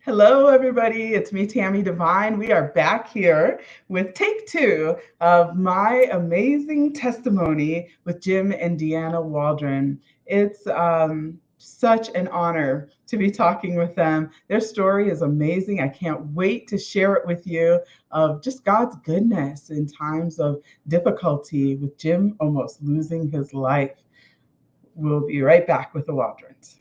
Hello, everybody. It's me, Tammy Devine. We are back here with take two of my amazing testimony with Jim and Deanna Waldron. It's such an honor to be talking with them. Their story is amazing. I can't wait to share it with you of just God's goodness in times of difficulty, with Jim almost losing his life. We'll be right back with the Waldrons.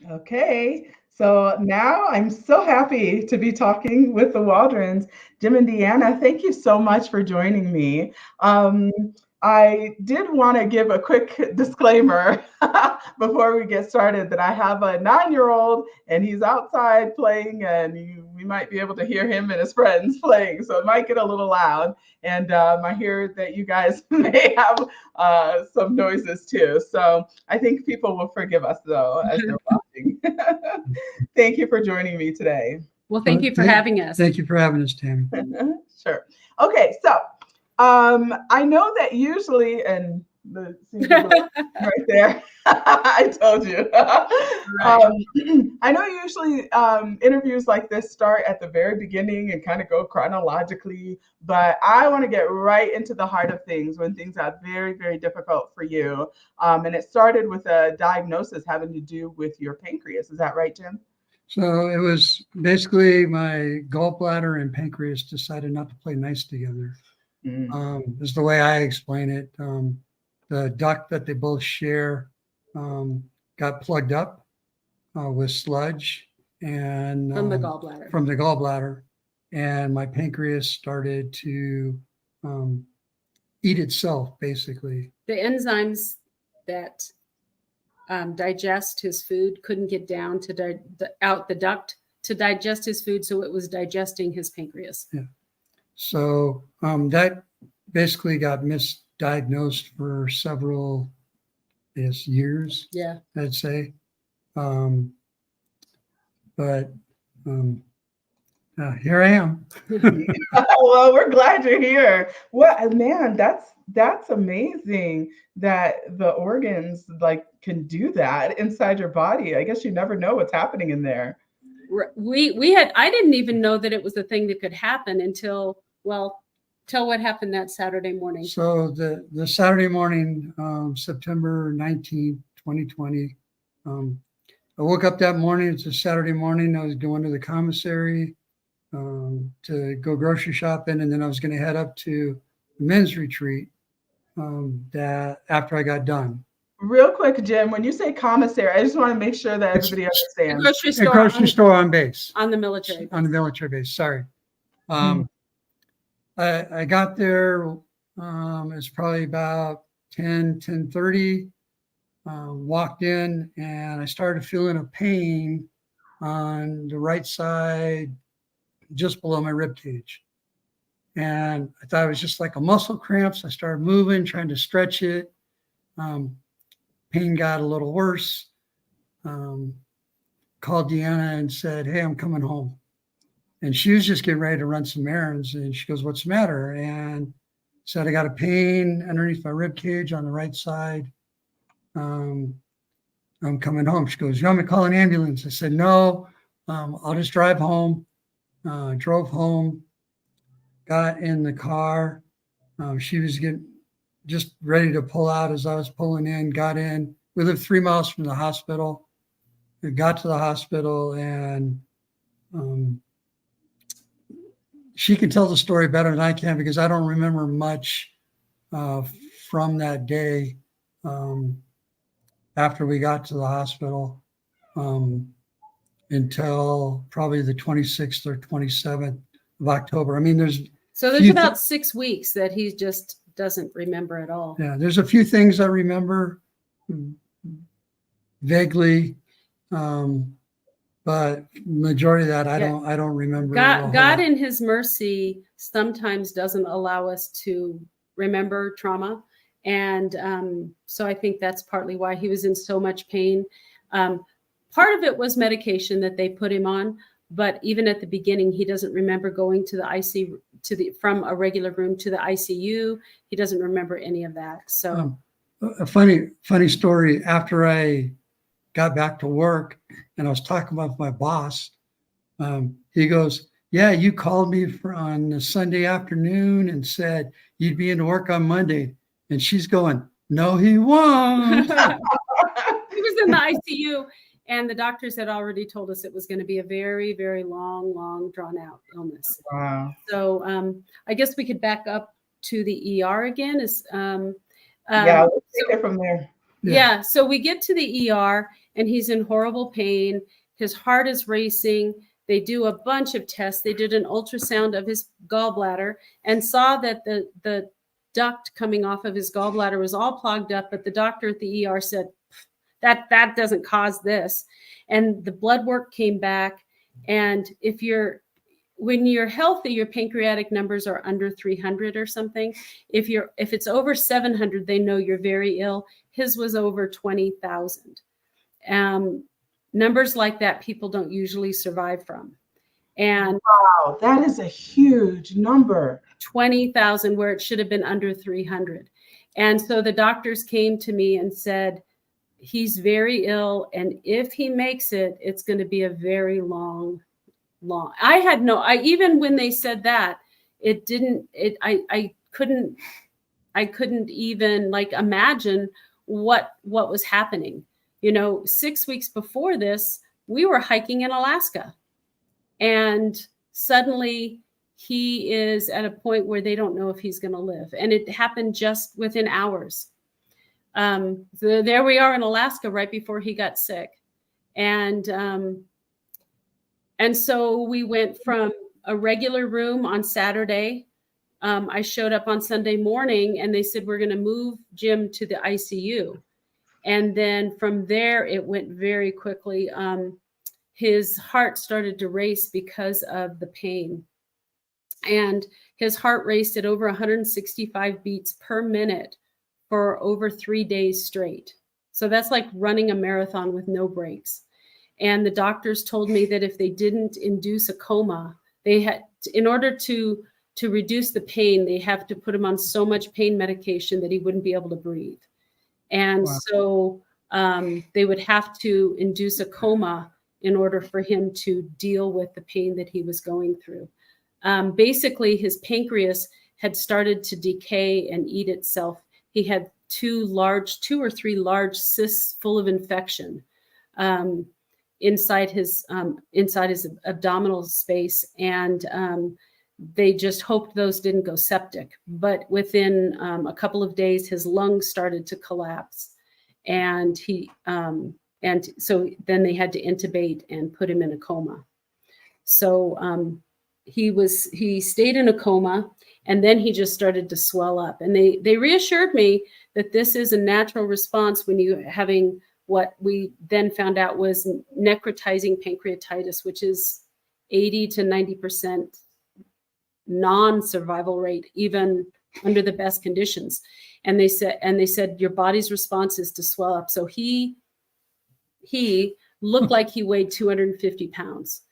Okay, so now I'm so happy to be talking with the Waldrons. Jim and Deanna, thank you so much for joining me. Um, I did want to give a quick disclaimer before we get started that I have a 9-year-old and he's outside playing, and we might be able to hear him and his friends playing, so it might get a little loud. And I hear that you guys may have some noises too. So I think people will forgive us though as they're watching. Thank you for joining me today. Well, thank you for having us. Thank you for having us, Tammy. Sure. Okay, so I know that usually, and the right there, I told you. I know usually interviews like this start at the very beginning and kind of go chronologically, but I want to get right into the heart of things when things got very, very difficult for you. And it started with a diagnosis having to do with your pancreas. Is that right, Jim? So it was basically my gallbladder and pancreas decided not to play nice together. Is the way I explain it. The duct that they both share got plugged up with sludge and From the gallbladder. From the gallbladder, and my pancreas started to eat itself, basically. The enzymes that digest his food couldn't get down to out the duct to digest his food, so it was digesting his pancreas. Yeah. So that basically got misdiagnosed for several years. Yeah, I'd say. But here I am. Well, we're glad you're here. Well, man, that's amazing that the organs like can do that inside your body. I guess you never know what's happening in there. I didn't even know that it was a thing that could happen until what happened that Saturday morning. So the Saturday morning, September 19th, 2020, I woke up that morning. It's a Saturday morning. I was going to the commissary to go grocery shopping, and then I was going to head up to the men's retreat that after I got done. Real quick, Jim, when you say commissary, I just want to make sure that everybody understands. A grocery store on base. On the military base. On the military base, sorry. I got there, it's probably about 10:30, walked in, and I started feeling a pain on the right side, just below my rib cage. And I thought it was just like a muscle cramps. I started moving, trying to stretch it. Pain got a little worse. Called Deanna and said, "Hey, I'm coming home." And she was just getting ready to run some errands. And she goes, "What's the matter?" And said, "I got a pain underneath my rib cage on the right side. I'm coming home." She goes, "You want me to call an ambulance?" I said, "No, I'll just drive home." Drove home, got in the car. She was just ready to pull out as I was pulling in, got in. We live 3 miles from the hospital. We got to the hospital, and she can tell the story better than I can because I don't remember much from that day after we got to the hospital until probably the 26th or 27th of October. I mean, there's about 6 weeks that he just doesn't remember at all. Yeah, there's a few things I remember vaguely, but majority of that I don't remember. God in his mercy sometimes doesn't allow us to remember trauma, and so I think that's partly why he was in so much pain. part of it was medication that they put him on. But even at the beginning, he doesn't remember going to the ICU, from a regular room to the ICU. He doesn't remember any of that. So a funny story. After I got back to work and I was talking with my boss, he goes, "Yeah, you called me on a Sunday afternoon and said you'd be into work on Monday." And she's going, "No, he won't." He was in the ICU, and the doctors had already told us it was going to be a very, very long, drawn out illness. Wow. So I guess we could back up to the ER again. Yeah, let's take it from there. Yeah. So we get to the ER, and he's in horrible pain. His heart is racing. They do a bunch of tests. They did an ultrasound of his gallbladder and saw that the duct coming off of his gallbladder was all clogged up. But the doctor at the ER said, that doesn't cause this. And the blood work came back. And when you're healthy, your pancreatic numbers are under 300 or something. If it's over 700, they know you're very ill. His was over 20,000. Numbers like that, people don't usually survive from. And wow, that is a huge number. 20,000 where it should have been under 300. And so the doctors came to me and said, he's very ill. And if he makes it, it's going to be a very long. Even when they said that, I couldn't even imagine what was happening. 6 weeks before this, we were hiking in Alaska, and suddenly he is at a point where they don't know if he's going to live. And it happened just within hours. There we are in Alaska right before he got sick. And so we went from a regular room on Saturday. I showed up on Sunday morning, and they said, we're going to move Jim to the ICU. And then from there, it went very quickly. His heart started to race because of the pain. And his heart raced at over 165 beats per minute for over 3 days straight. So that's like running a marathon with no breaks. And the doctors told me that if they didn't induce a coma, they had, in order to reduce the pain, they have to put him on so much pain medication that he wouldn't be able to breathe. And wow. So they would have to induce a coma in order for him to deal with the pain that he was going through. Basically, his pancreas had started to decay and eat itself. He had 2 or 3 large cysts full of infection inside his abdominal space, and they just hoped those didn't go septic. But within a couple of days, his lungs started to collapse, and so then they had to intubate and put him in a coma. So he stayed in a coma, and then he just started to swell up. And they reassured me that this is a natural response when you're having what we then found out was necrotizing pancreatitis, which is 80 to 90% non-survival rate, even under the best conditions. And they said your body's response is to swell up. So he looked like he weighed 250 pounds.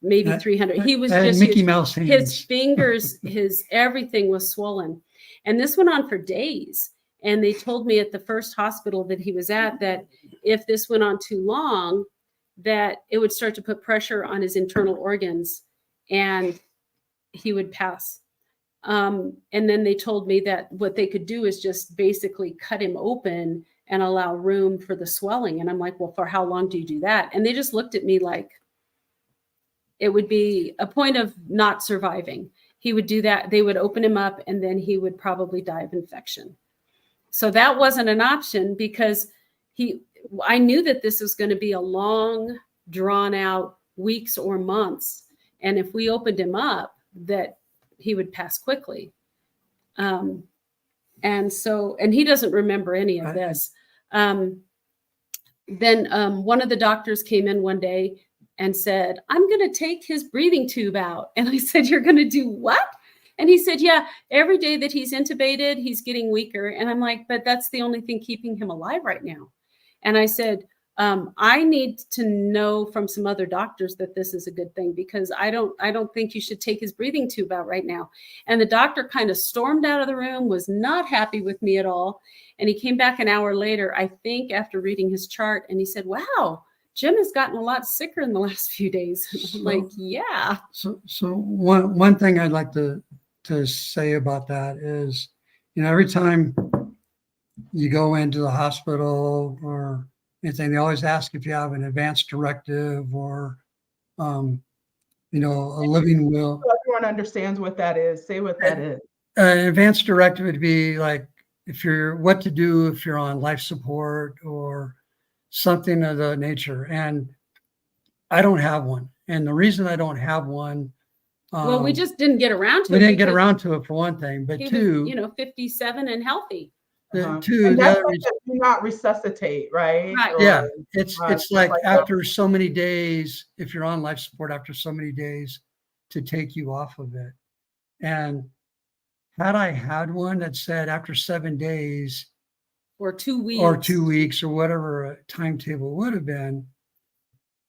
Maybe 300. He was just Mickey Mouse hands. His fingers, his everything was swollen. And this went on for days. And they told me at the first hospital that he was at that if this went on too long, that it would start to put pressure on his internal organs and he would pass. And then they told me that what they could do is just basically cut him open and allow room for the swelling. And I'm like, well, for how long do you do that? And they just looked at me like it would be a point of not surviving. He would do that. They would open him up, and then he would probably die of infection. So that wasn't an option because I knew that this was going to be a long, drawn out weeks or months. And if we opened him up, that he would pass quickly. And he doesn't remember any of this. Then one of the doctors came in one day and said, I'm going to take his breathing tube out. And I said, you're going to do what? And he said, yeah, every day that he's intubated, he's getting weaker. And I'm like, but that's the only thing keeping him alive right now. And I said, I need to know from some other doctors that this is a good thing, because I don't think you should take his breathing tube out right now. And the doctor kind of stormed out of the room, was not happy with me at all. And he came back an hour later, I think, after reading his chart, and he said, wow, Jim has gotten a lot sicker in the last few days. I'm like, yeah. So one thing I'd like to say about that is, every time you go into the hospital or anything, they always ask if you have an advance directive or, a living will. So everyone understands what that is. Say what that is. An advance directive would be like what to do if you're on life support or something of that nature. And I don't have one. And the reason I don't have one, well, we just didn't get around to it. We didn't get around to it for one thing, but two, was, 57 and healthy. Two, and that's like do not resuscitate, right? Right. Yeah, it's like after so many days, if you're on life support, after so many days, to take you off of it. And had I had one that said after 7 days or 2 weeks or whatever a timetable would have been,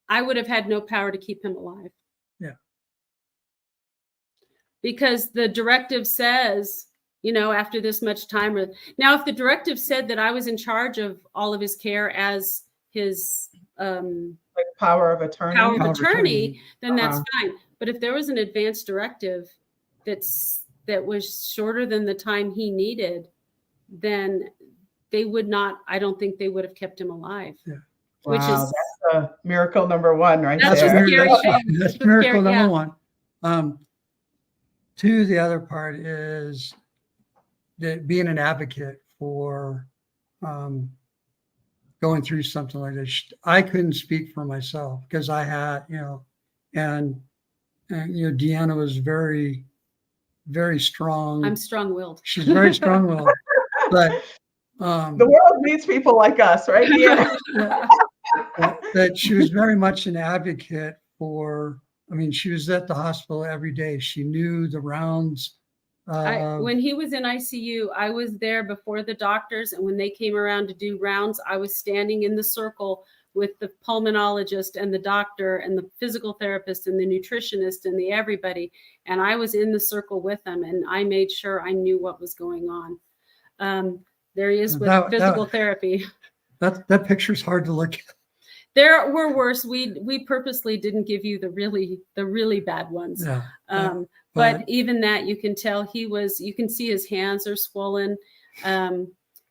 I would have had no power to keep him alive. Yeah. Because the directive says, after this much time. Now, if the directive said that I was in charge of all of his care as his like power of attorney, then that's fine. But if there was an advance directive that was shorter than the time he needed, then they would not. I don't think they would have kept him alive. Yeah. Which is that's miracle number one, right there. That's miracle number one. Two, the other part is that being an advocate for going through something like this. I couldn't speak for myself because I had, and Deanna was very, very strong. I'm strong-willed. She's very strong-willed, but the world needs people like us, right? Yeah. That she was very much an advocate for. I mean, she was at the hospital every day. She knew the rounds. When he was in ICU, I was there before the doctors, and when they came around to do rounds, I was standing in the circle with the pulmonologist and the doctor and the physical therapist and the nutritionist and the everybody, and I was in the circle with them, and I made sure I knew what was going on. There he is with physical therapy. That picture's hard to look at. There were worse. We purposely didn't give you the really bad ones. Yeah. But even that, you can tell you can see his hands are swollen.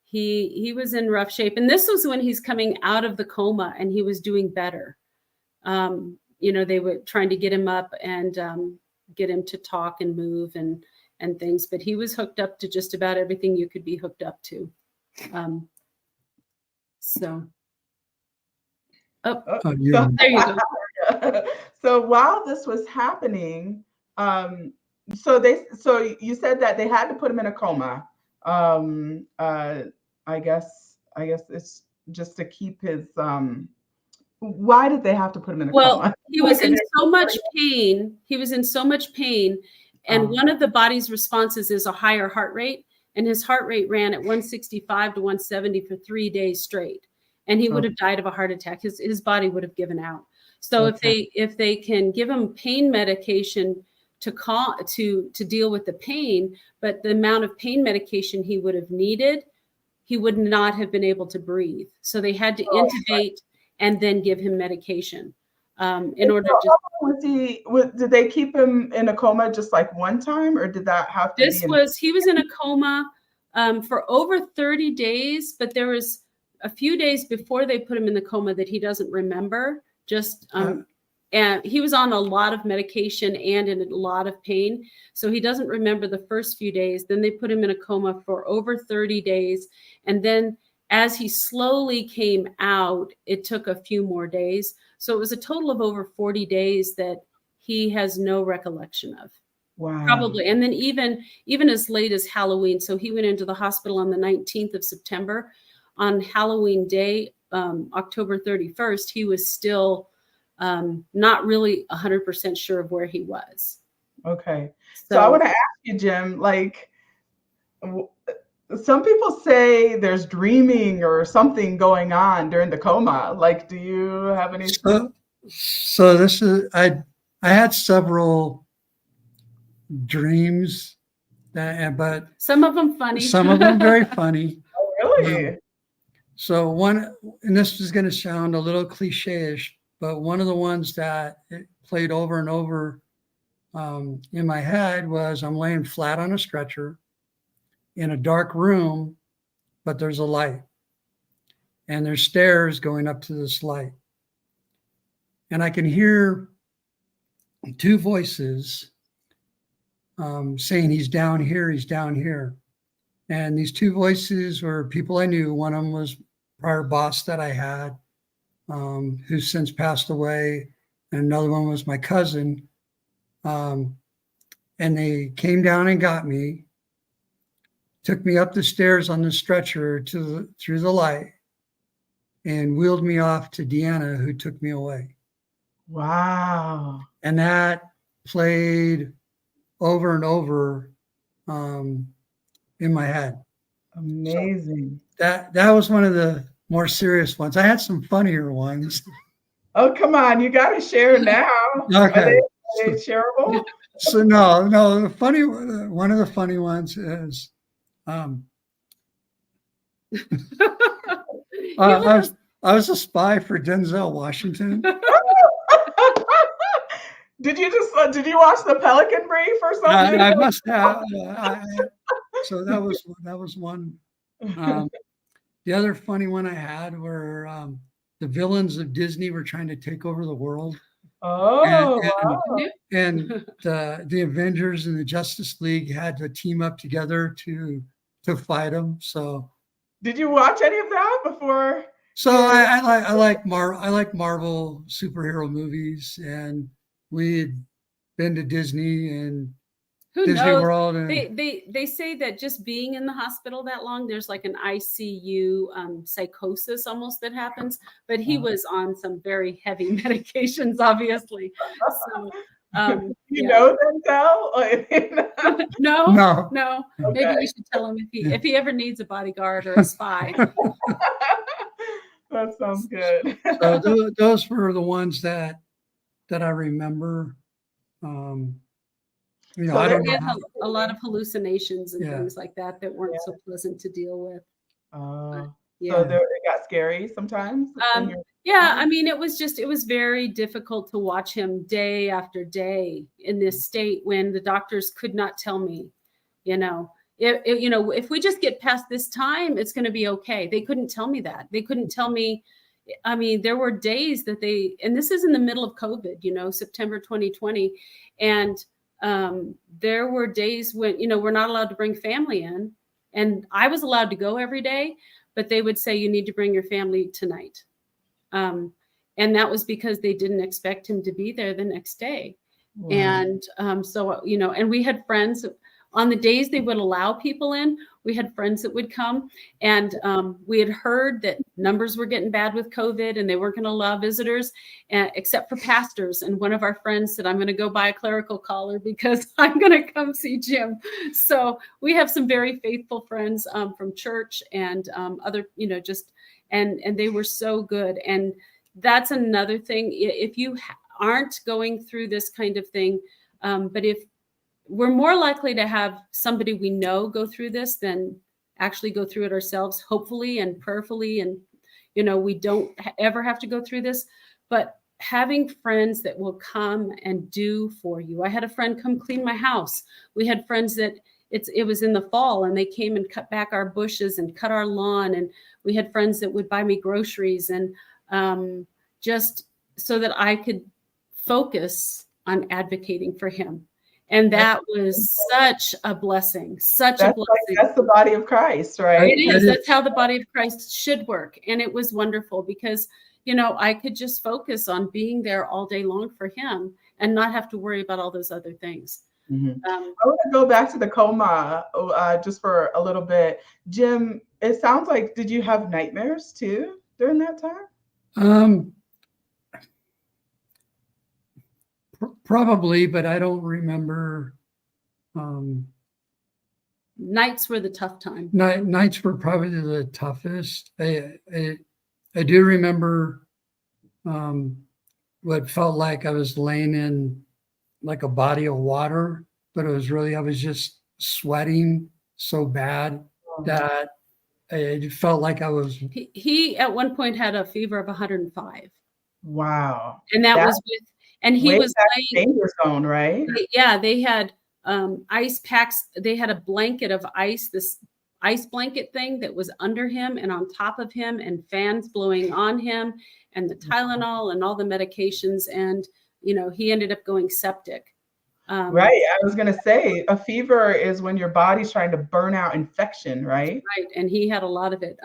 He was in rough shape. And this was when he's coming out of the coma and he was doing better. They were trying to get him up and get him to talk and move and things, but he was hooked up to just about everything you could be hooked up to. There you go. So while this was happening, so you said that they had to put him in a coma. I guess it's just to keep his. Why did they have to put him in a coma? Well, he was in so much pain. He was in so much pain, and one of the body's responses is a higher heart rate, and his heart rate ran at 165 to 170 for 3 days straight. And he would have died of a heart attack. His body would have given out. So if they can give him pain medication to deal with the pain, but the amount of pain medication he would have needed, he would not have been able to breathe. So they had to intubate and then give him medication in order to. Did they keep him in a coma just like one time, or did that have to? He was in a coma for over 30 days, but there was a few days before they put him in the coma that he doesn't remember. And he was on a lot of medication and in a lot of pain, so he doesn't remember the first few days. Then they put him in a coma for over 30 days, and then as he slowly came out, it took a few more days. So it was a total of over 40 days that he has no recollection of. Wow. Probably. And then even as late as Halloween. So he went into the hospital on the 19th of September. On Halloween day, October 31st, he was still not really 100% sure of where he was. Okay. So I want to ask you, Jim, like, some people say there's dreaming or something going on during the coma. Like, do you have any? So this is I had several dreams, but Some of them funny. some of them very funny. Oh, really? So one, and this is going to sound a little cliche-ish, but one of the ones that it played over and over in my head was I'm laying flat on a stretcher in a dark room, but there's a light, and there's stairs going up to this light, and I can hear two voices saying, "He's down here, he's down here." And these two voices were people I knew. One of them was prior boss that I had, who's since passed away, and another one was my cousin. And they came down and got me, took me up the stairs on the stretcher through the light, and wheeled me off to Deanna, who took me away. Wow. And that played over and over in my head. Amazing. So that was one of the more serious ones. I had some funnier ones. Oh, come on. You got to share now. Okay. Are they shareable? So no, one of the funny ones is I was a spy for Denzel Washington. Did you watch the Pelican Brief or something? I must have. So that was one. The other funny one I had were the villains of Disney were trying to take over the world. Oh, wow. And the Avengers and the Justice League had to team up together to fight them. So, did you watch any of that before? So I like Marvel superhero movies, and we had been to Disney and Who Disney knows? World. And They say that just being in the hospital that long, there's like an ICU psychosis almost that happens. But he was on some very heavy medications, obviously. So, you know Denzel? No. Okay. Maybe we should tell him if he ever needs a bodyguard or a spy. That sounds good. So those were the ones that I remember. So I don't know. A lot of hallucinations and things like that weren't so pleasant to deal with. So it got scary sometimes? Yeah, I mean, it was very difficult to watch him day after day in this state when the doctors could not tell me, if we just get past this time, it's going to be okay. They couldn't tell me that. They couldn't tell me. I mean, there were days that and this is in the middle of COVID, September 2020. And there were days when, we're not allowed to bring family in. And I was allowed to go every day, but they would say, you need to bring your family tonight. And that was because they didn't expect him to be there the next day. Wow. And so, and we had friends on the days they would allow people in. We had friends that would come, and we had heard that numbers were getting bad with COVID and they weren't going to allow visitors except for pastors. And one of our friends said, I'm going to go buy a clerical collar because I'm going to come see Jim. So we have some very faithful friends from church and other, and they were so good. And that's another thing. If you aren't going through this kind of thing, but if we're more likely to have somebody we know go through this than actually go through it ourselves, hopefully and prayerfully. And, we don't ever have to go through this, but having friends that will come and do for you. I had a friend come clean my house. We had friends that it was in the fall and they came and cut back our bushes and cut our lawn. And we had friends that would buy me groceries and just so that I could focus on advocating for him. And that was such a blessing, such a blessing. That's the body of Christ, right? It is. That's how the body of Christ should work. And it was wonderful because, I could just focus on being there all day long for him and not have to worry about all those other things. Mm-hmm. I want to go back to the coma just for a little bit. Jim, it sounds like, did you have nightmares too during that time? Probably, but I don't remember Nights were the tough time. Nights were probably the toughest. I do remember what felt like I was laying in like a body of water, but I was just sweating so bad that it felt like I was. He at one point had a fever of 105. Wow. And that was with, and he way was back laying, danger zone, right? yeah, they had ice packs. They had a blanket of ice, this ice blanket thing that was under him and on top of him, and fans blowing on him, and the Tylenol and all the medications. And, you know, he ended up going septic. Right. I was going to say a fever is when your body's trying to burn out infection, right? Right. And he had a lot of it.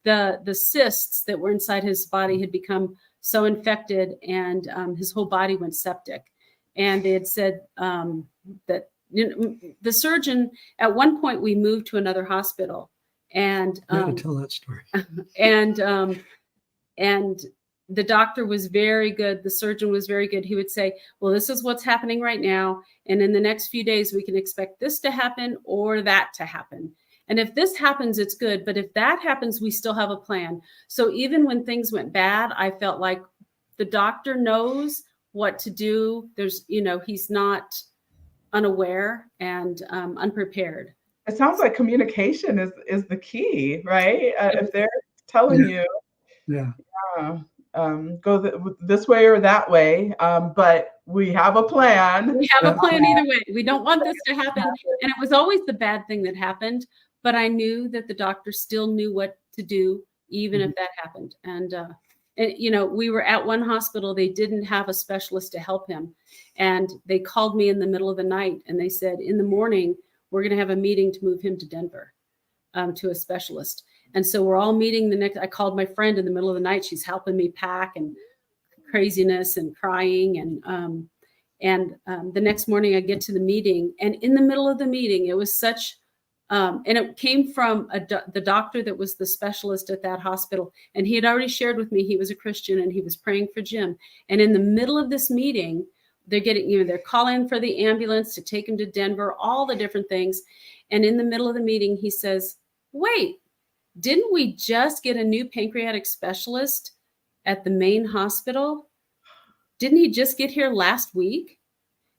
The cysts that were inside his body had become so infected, and his whole body went septic. And they had said that, you know, the surgeon, at one point we moved to another hospital, and Tell that story. And the doctor was very good. The surgeon was very good. He would say, well, this is what's happening right now. And in the next few days, we can expect this to happen or that to happen. And if this happens, it's good. But if that happens, we still have a plan. So even when things went bad, I felt like the doctor knows what to do. There's, you know, he's not unaware and unprepared. It sounds like communication is the key, right? If they're telling you, go this way or that way, but we have a plan. We have a plan either way. We don't want this to happen. And it was always the bad thing that happened, but I knew that the doctor still knew what to do, even if that happened. And, you know, we were at one hospital. They didn't have a specialist to help him. And they called me in the middle of the night, and they said, in the morning, we're going to have a meeting to move him to Denver, to a specialist. And so we're all meeting I called my friend in the middle of the night. She's helping me pack, and craziness and crying. And the next morning I get to the meeting, and in the middle of the meeting, it was such, and it came from the doctor that was the specialist at that hospital. And he had already shared with me, he was a Christian and he was praying for Jim. And in the middle of this meeting, they're calling for the ambulance to take him to Denver, all the different things. And in the middle of the meeting, he says, wait, didn't we just get a new pancreatic specialist at the main hospital? Didn't he just get here last week?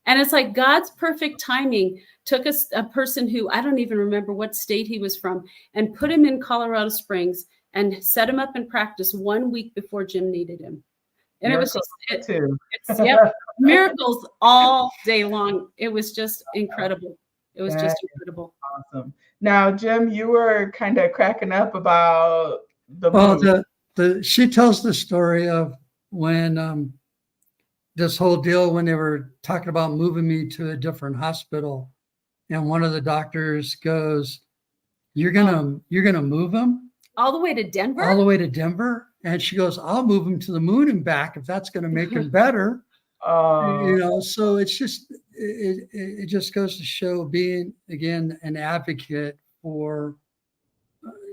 And it's like God's perfect timing took a person who, I don't even remember what state he was from, and put him in Colorado Springs and set him up in practice 1 week before Jim needed him. And miracles, it was just, miracles all day long. It was just incredible. It was just incredible. Awesome. Now, Jim, you were kind of cracking up about she tells the story of when this whole deal, when they were talking about moving me to a different hospital, and one of the doctors goes, you're gonna move him all the way to Denver? All the way to Denver? And she goes, I'll move him to the moon and back if that's going to make him better. You know, so it's just, it just goes to show being, again, an advocate for,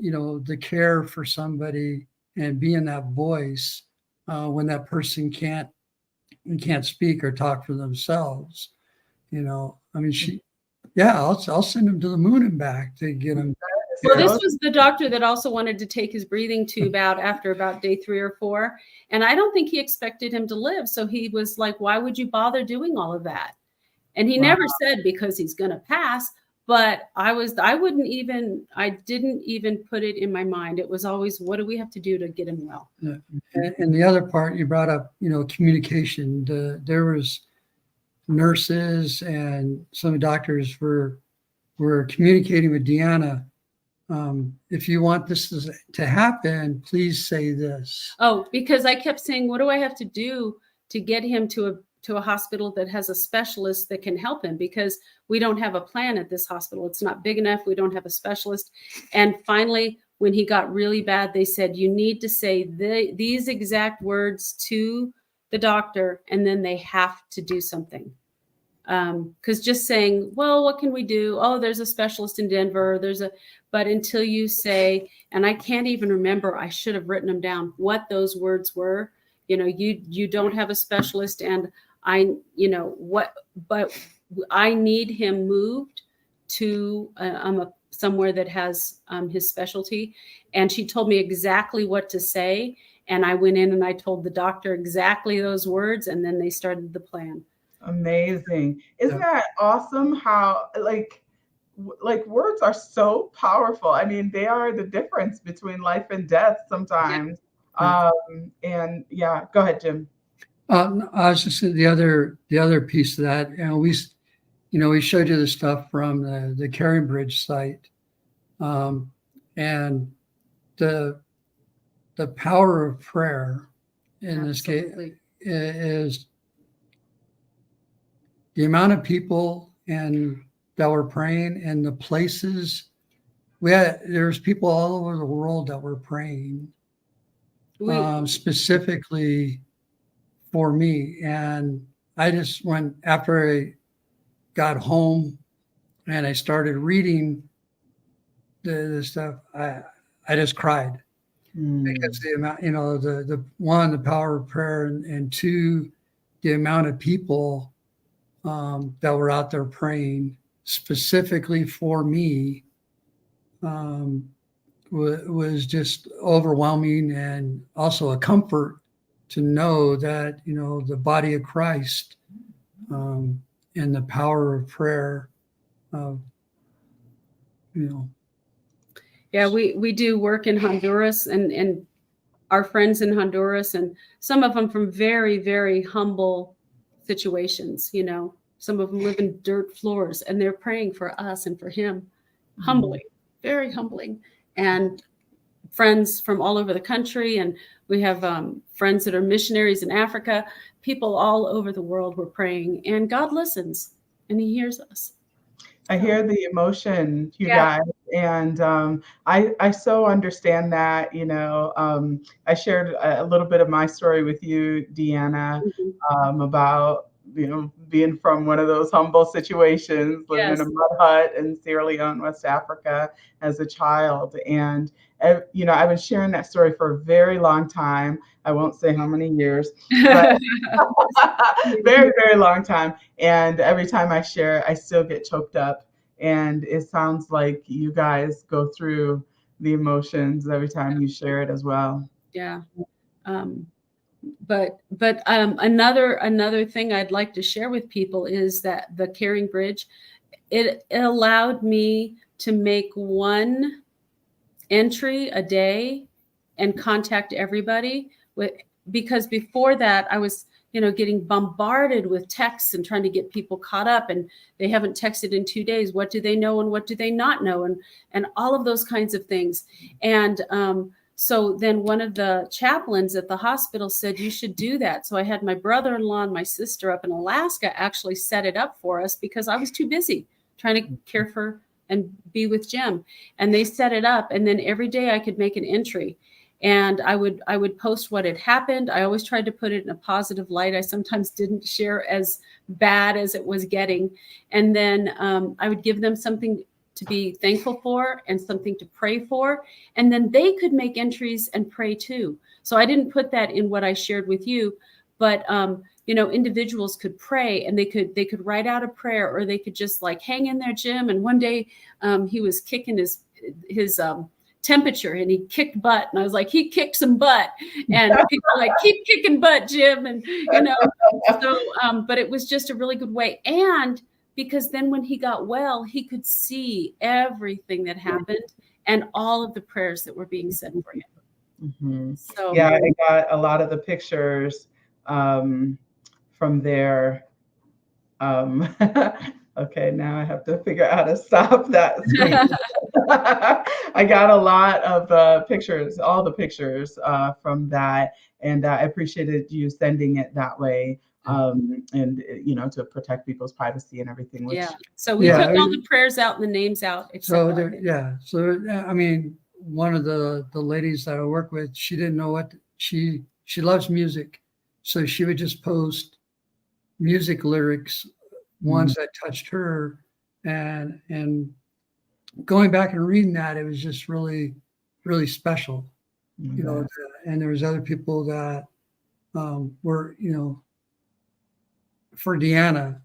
you know, the care for somebody and being that voice when that person can't speak or talk for themselves. You know, I mean, I'll send him to the moon and back to get him. Well, this was the doctor that also wanted to take his breathing tube out after about day 3 or 4. And I don't think he expected him to live. So he was like, why would you bother doing all of that? And he never said because he's going to pass. But I didn't even put it in my mind. It was always, what do we have to do to get him well? Yeah. And the other part you brought up, you know, communication. There was nurses and some doctors were communicating with Deanna. If you want this to happen, please say this. Oh, because I kept saying, what do I have to do to get him to a hospital that has a specialist that can help him? Because we don't have a plan at this hospital. It's not big enough. We don't have a specialist. And finally, when he got really bad, they said, you need to say these exact words to the doctor, and then they have to do something. Because just saying, well, what can we do? Oh, there's a specialist in Denver. But until you say, and I can't even remember, I should have written them down, what those words were. You know, you don't have a specialist, and but I need him moved to somewhere that has his specialty. And she told me exactly what to say. And I went in and I told the doctor exactly those words, and then they started the plan. Amazing. Isn't that awesome how like words are so powerful. I mean, they are the difference between life and death sometimes. Yeah. And yeah, go ahead, Jim. I was just the other piece of that, we showed you the stuff from the Carrying Bridge site, and the power of prayer in Absolutely. this case is the amount of people that were praying, and the places there's people all over the world that were praying, specifically for me. And I just went, after I got home and I started reading the stuff, I just cried because the amount, the one, the power of prayer, and two, the amount of people that were out there praying specifically for me was just overwhelming, and also a comfort to know that, the body of Christ, and the power of prayer, Yeah, we do work in Honduras, and our friends in Honduras, and some of them from very, very humble situations. Some of them live in dirt floors, and they're praying for us and for him. Humbling, very humbling. And friends from all over the country, and we have friends that are missionaries in Africa. People all over the world were praying, and God listens and he hears us. I hear the emotion, you guys, and I so understand that. I shared a little bit of my story with you, Deanna, about being from one of those humble situations, living in a mud hut in Sierra Leone, West Africa, as a child. And I've been sharing that story for a very long time. I won't say how many years, but very, very long time. And every time I share, I still get choked up. And it sounds like you guys go through the emotions every time you share it as well. Yeah. But another thing I'd like to share with people is that the Caring Bridge, it allowed me to make one entry a day and contact everybody because before that I was getting bombarded with texts and trying to get people caught up, and they haven't texted in 2 days. What do they know and what do they not know, and all of those kinds of things. And so then one of the chaplains at the hospital said, you should do that. So I had my brother-in-law and my sister up in Alaska actually set it up for us because I was too busy trying to care for and be with Jim. And they set it up. And then every day I could make an entry. And I would post what had happened. I always tried to put it in a positive light. I sometimes didn't share as bad as it was getting. And then I would give them something to be thankful for and something to pray for. And then they could make entries and pray too. So I didn't put that in what I shared with you, but individuals could pray, and they could write out a prayer, or they could just like hang in there, Jim. And one day he was kicking his temperature, and he kicked butt, and I was like, he kicked some butt, and people like, keep kicking butt, Jim. And so but it was just a really good way. And because then when he got well, he could see everything that happened and all of the prayers that were being said for him. So yeah, I got a lot of the pictures from there. Okay, now I have to figure out how to stop that screen. I got a lot of pictures, all the pictures from that, and I appreciated you sending it that way, and to protect people's privacy and everything. Which, so we took all the prayers out and the names out. So I mean, one of the ladies that I work with, she didn't know what she loves music, so she would just post music lyrics, ones that touched her, and going back and reading that, it was just really, really special. And there was other people that were, for Deanna,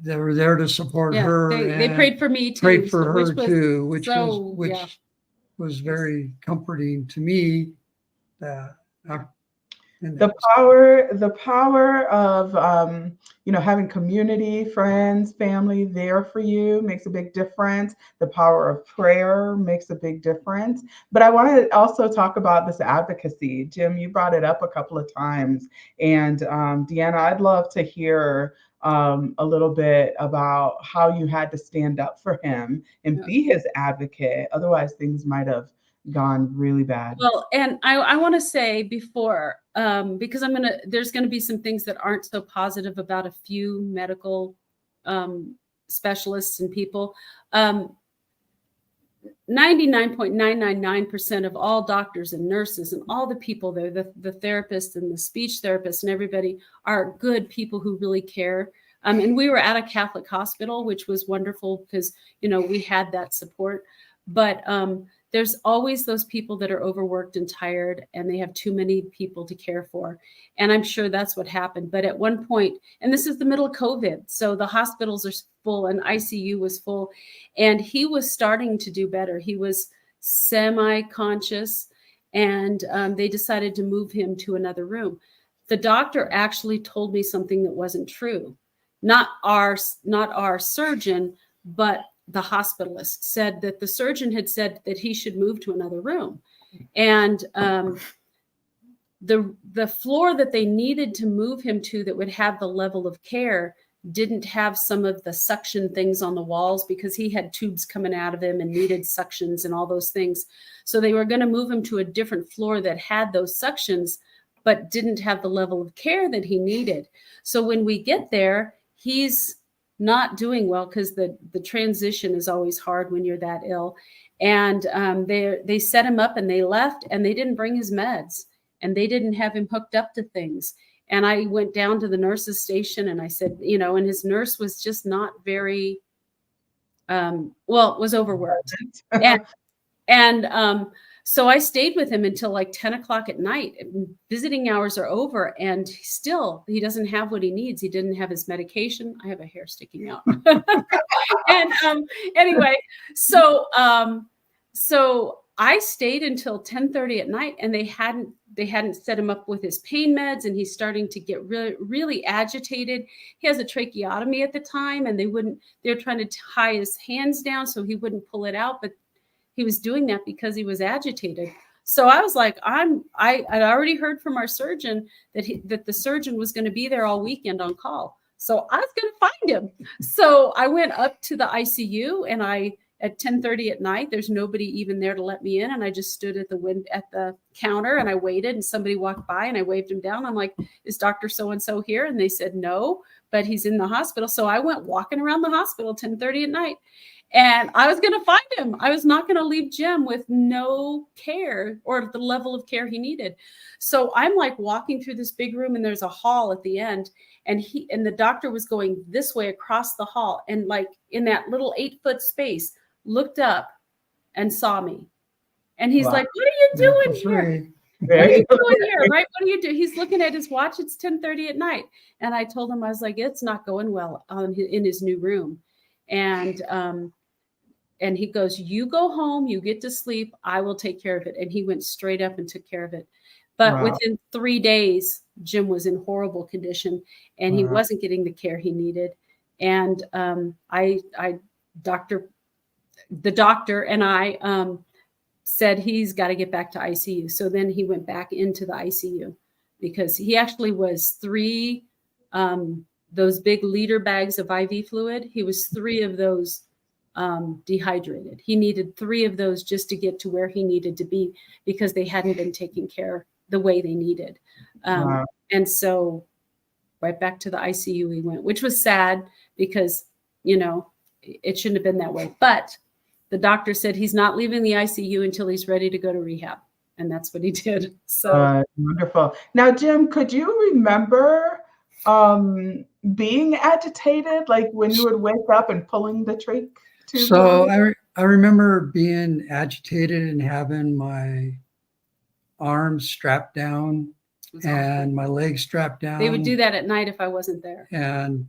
they were there to support Yeah, her. they prayed for me too. Prayed for so- her too, which yeah. was very comforting to me. That The power of having community, friends, family there for you makes a big difference. The power of prayer makes a big difference. But I want to also talk about this advocacy. Jim, you brought it up a couple of times, and Deanna, I'd love to hear a little bit about how you had to stand up for him and be his advocate. Otherwise, things might have gone really bad. Well, and I want to say before, because there's gonna be some things that aren't so positive about a few medical specialists and people. 99.999% of all doctors and nurses and all the people there, the therapists and the speech therapists and everybody are good people who really care. And we were at a Catholic hospital, which was wonderful because, we had that support. But there's always those people that are overworked and tired and they have too many people to care for. And I'm sure that's what happened. But at one point, and this is the middle of COVID, so the hospitals are full and ICU was full, and he was starting to do better. He was semi-conscious, and they decided to move him to another room. The doctor actually told me something that wasn't true. Not our surgeon, but the hospitalist said that the surgeon had said that he should move to another room. And the floor that they needed to move him to that would have the level of care didn't have some of the suction things on the walls because he had tubes coming out of him and needed suctions and all those things. So they were going to move him to a different floor that had those suctions, but didn't have the level of care that he needed. So when we get there, he's not doing well because the transition is always hard when you're that ill. And they set him up and they left and they didn't bring his meds and they didn't have him hooked up to things. And I went down to the nurse's station and I said, and his nurse was just not very, was overworked. And so I stayed with him until like 10 o'clock at night. Visiting hours are over and still he doesn't have what he needs. He didn't have his medication. I have a hair sticking out. And anyway, so I stayed until 10:30 at night and they hadn't set him up with his pain meds and he's starting to get really, really agitated. He has a tracheotomy at the time and they're trying to tie his hands down so he wouldn't pull it out. But he was doing that because he was agitated. So I was like, I'd already heard from our surgeon that the surgeon was going to be there all weekend on call. So I was going to find him. So I went up to the ICU and at 10:30 at night, there's nobody even there to let me in. And I just stood at the counter and I waited and somebody walked by and I waved him down. I'm like, is Dr. So-and-so here? And they said, no, but he's in the hospital. So I went walking around the hospital 10:30 at night. And I was going to find him. I was not going to leave Jim with no care or the level of care he needed. So I'm like walking through this big room and there's a hall at the end. And the doctor was going this way across the hall. And like in that little 8-foot space, looked up and saw me. And he's like, what are you doing here? What are you doing here? Right? What do you do? He's looking at his watch. It's 10:30 at night. And I told him, I was like, it's not going well in his new room. And he goes, you go home, you get to sleep, I will take care of it. And he went straight up and took care of it. But within 3 days, Jim was in horrible condition and he wasn't getting the care he needed. And the doctor and I said he's got to get back to ICU. So then he went back into the ICU because he actually was 3 those big liter bags of IV fluid. He was 3 of those dehydrated. He needed 3 of those just to get to where he needed to be because they hadn't been taken care the way they needed. And so right back to the ICU he went, which was sad because, it shouldn't have been that way. But the doctor said he's not leaving the ICU until he's ready to go to rehab. And that's what he did. So wonderful. Now, Jim, could you remember being agitated, like when you would wake up and pulling the trach tube? So I remember being agitated and having my arms strapped down and my legs strapped down. They would do that at night if I wasn't there. And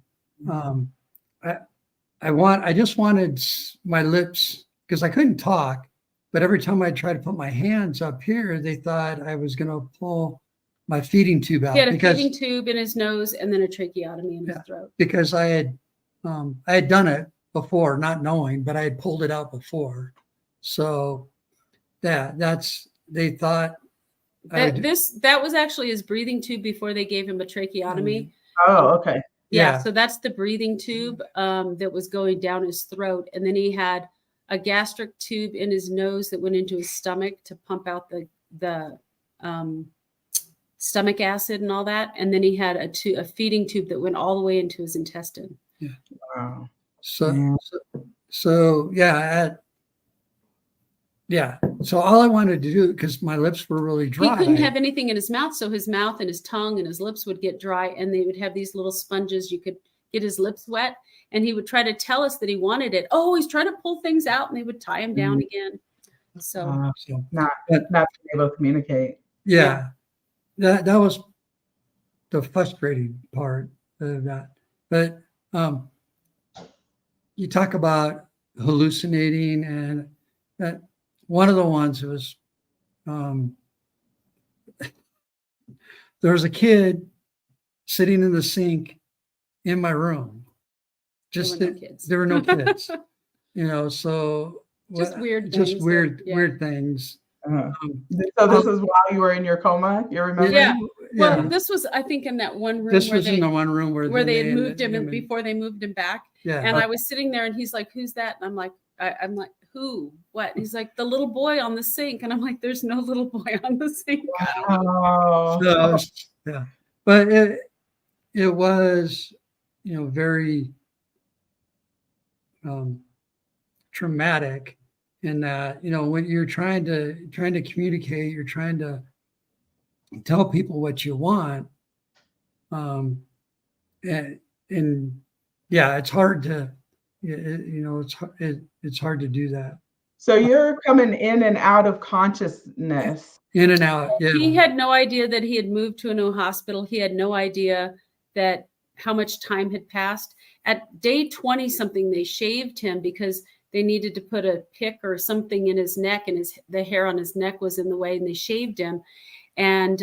I just wanted my lips because I couldn't talk, but every time I tried to put my hands up here, they thought I was going to pull my feeding tube out. He had a feeding tube in his nose and then a tracheotomy in his throat. Because I had done it before, not knowing, but I had pulled it out before. So they thought that was actually his breathing tube before they gave him a tracheotomy. Oh, okay. Yeah. So that's the breathing tube that was going down his throat. And then he had a gastric tube in his nose that went into his stomach to pump out the stomach acid and all that. And then he had a feeding tube that went all the way into his intestine. Yeah. Wow. So So all I wanted to do, because my lips were really dry. He couldn't have anything in his mouth. So his mouth and his tongue and his lips would get dry, and they would have these little sponges. You could get his lips wet, and he would try to tell us that he wanted it. Oh, he's trying to pull things out, and they would tie him down again. So not being able to communicate. Yeah. That was the frustrating part of that. But you talk about hallucinating, and that one of the ones was there was a kid sitting in the sink in my room. There were no kids. So just weird things. So this is while you were in your coma, you remember? Yeah. Well, this was, I think, in that one room. In the one room where they had moved him before they moved him back. Yeah. And I was sitting there, and he's like, "Who's that?" And I'm like, "Who? What?" And he's like, "The little boy on the sink." And I'm like, "There's no little boy on the sink." Wow. So, yeah. But it was, very traumatic in that, when you're trying to communicate, you're trying to tell people what you want. And yeah, it's hard to, it's hard to do that. So you're coming in and out of consciousness. In and out. Yeah. He had no idea that he had moved to a new hospital. He had no idea that how much time had passed. At day 20 something, they shaved him because they needed to put a pick or something in his neck, and the hair on his neck was in the way, and they shaved him. And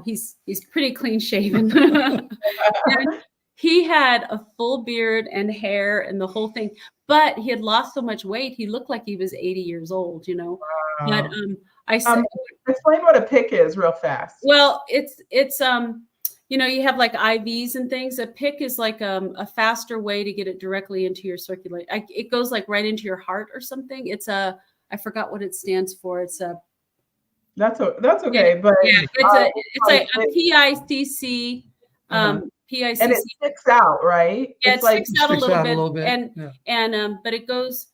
he's pretty clean shaven. And he had a full beard and hair and the whole thing, but he had lost so much weight. He looked like he was 80 years old, Wow. But I said, explain what a pick is real fast. Well, it's you have like IVs and things. A pick is like a faster way to get it directly into your circulation. It goes like right into your heart or something. I forgot what it stands for. That's okay. But yeah, it's like a PICC. PICC. And it sticks out, right? Yeah, it sticks out a little bit. And but it goes,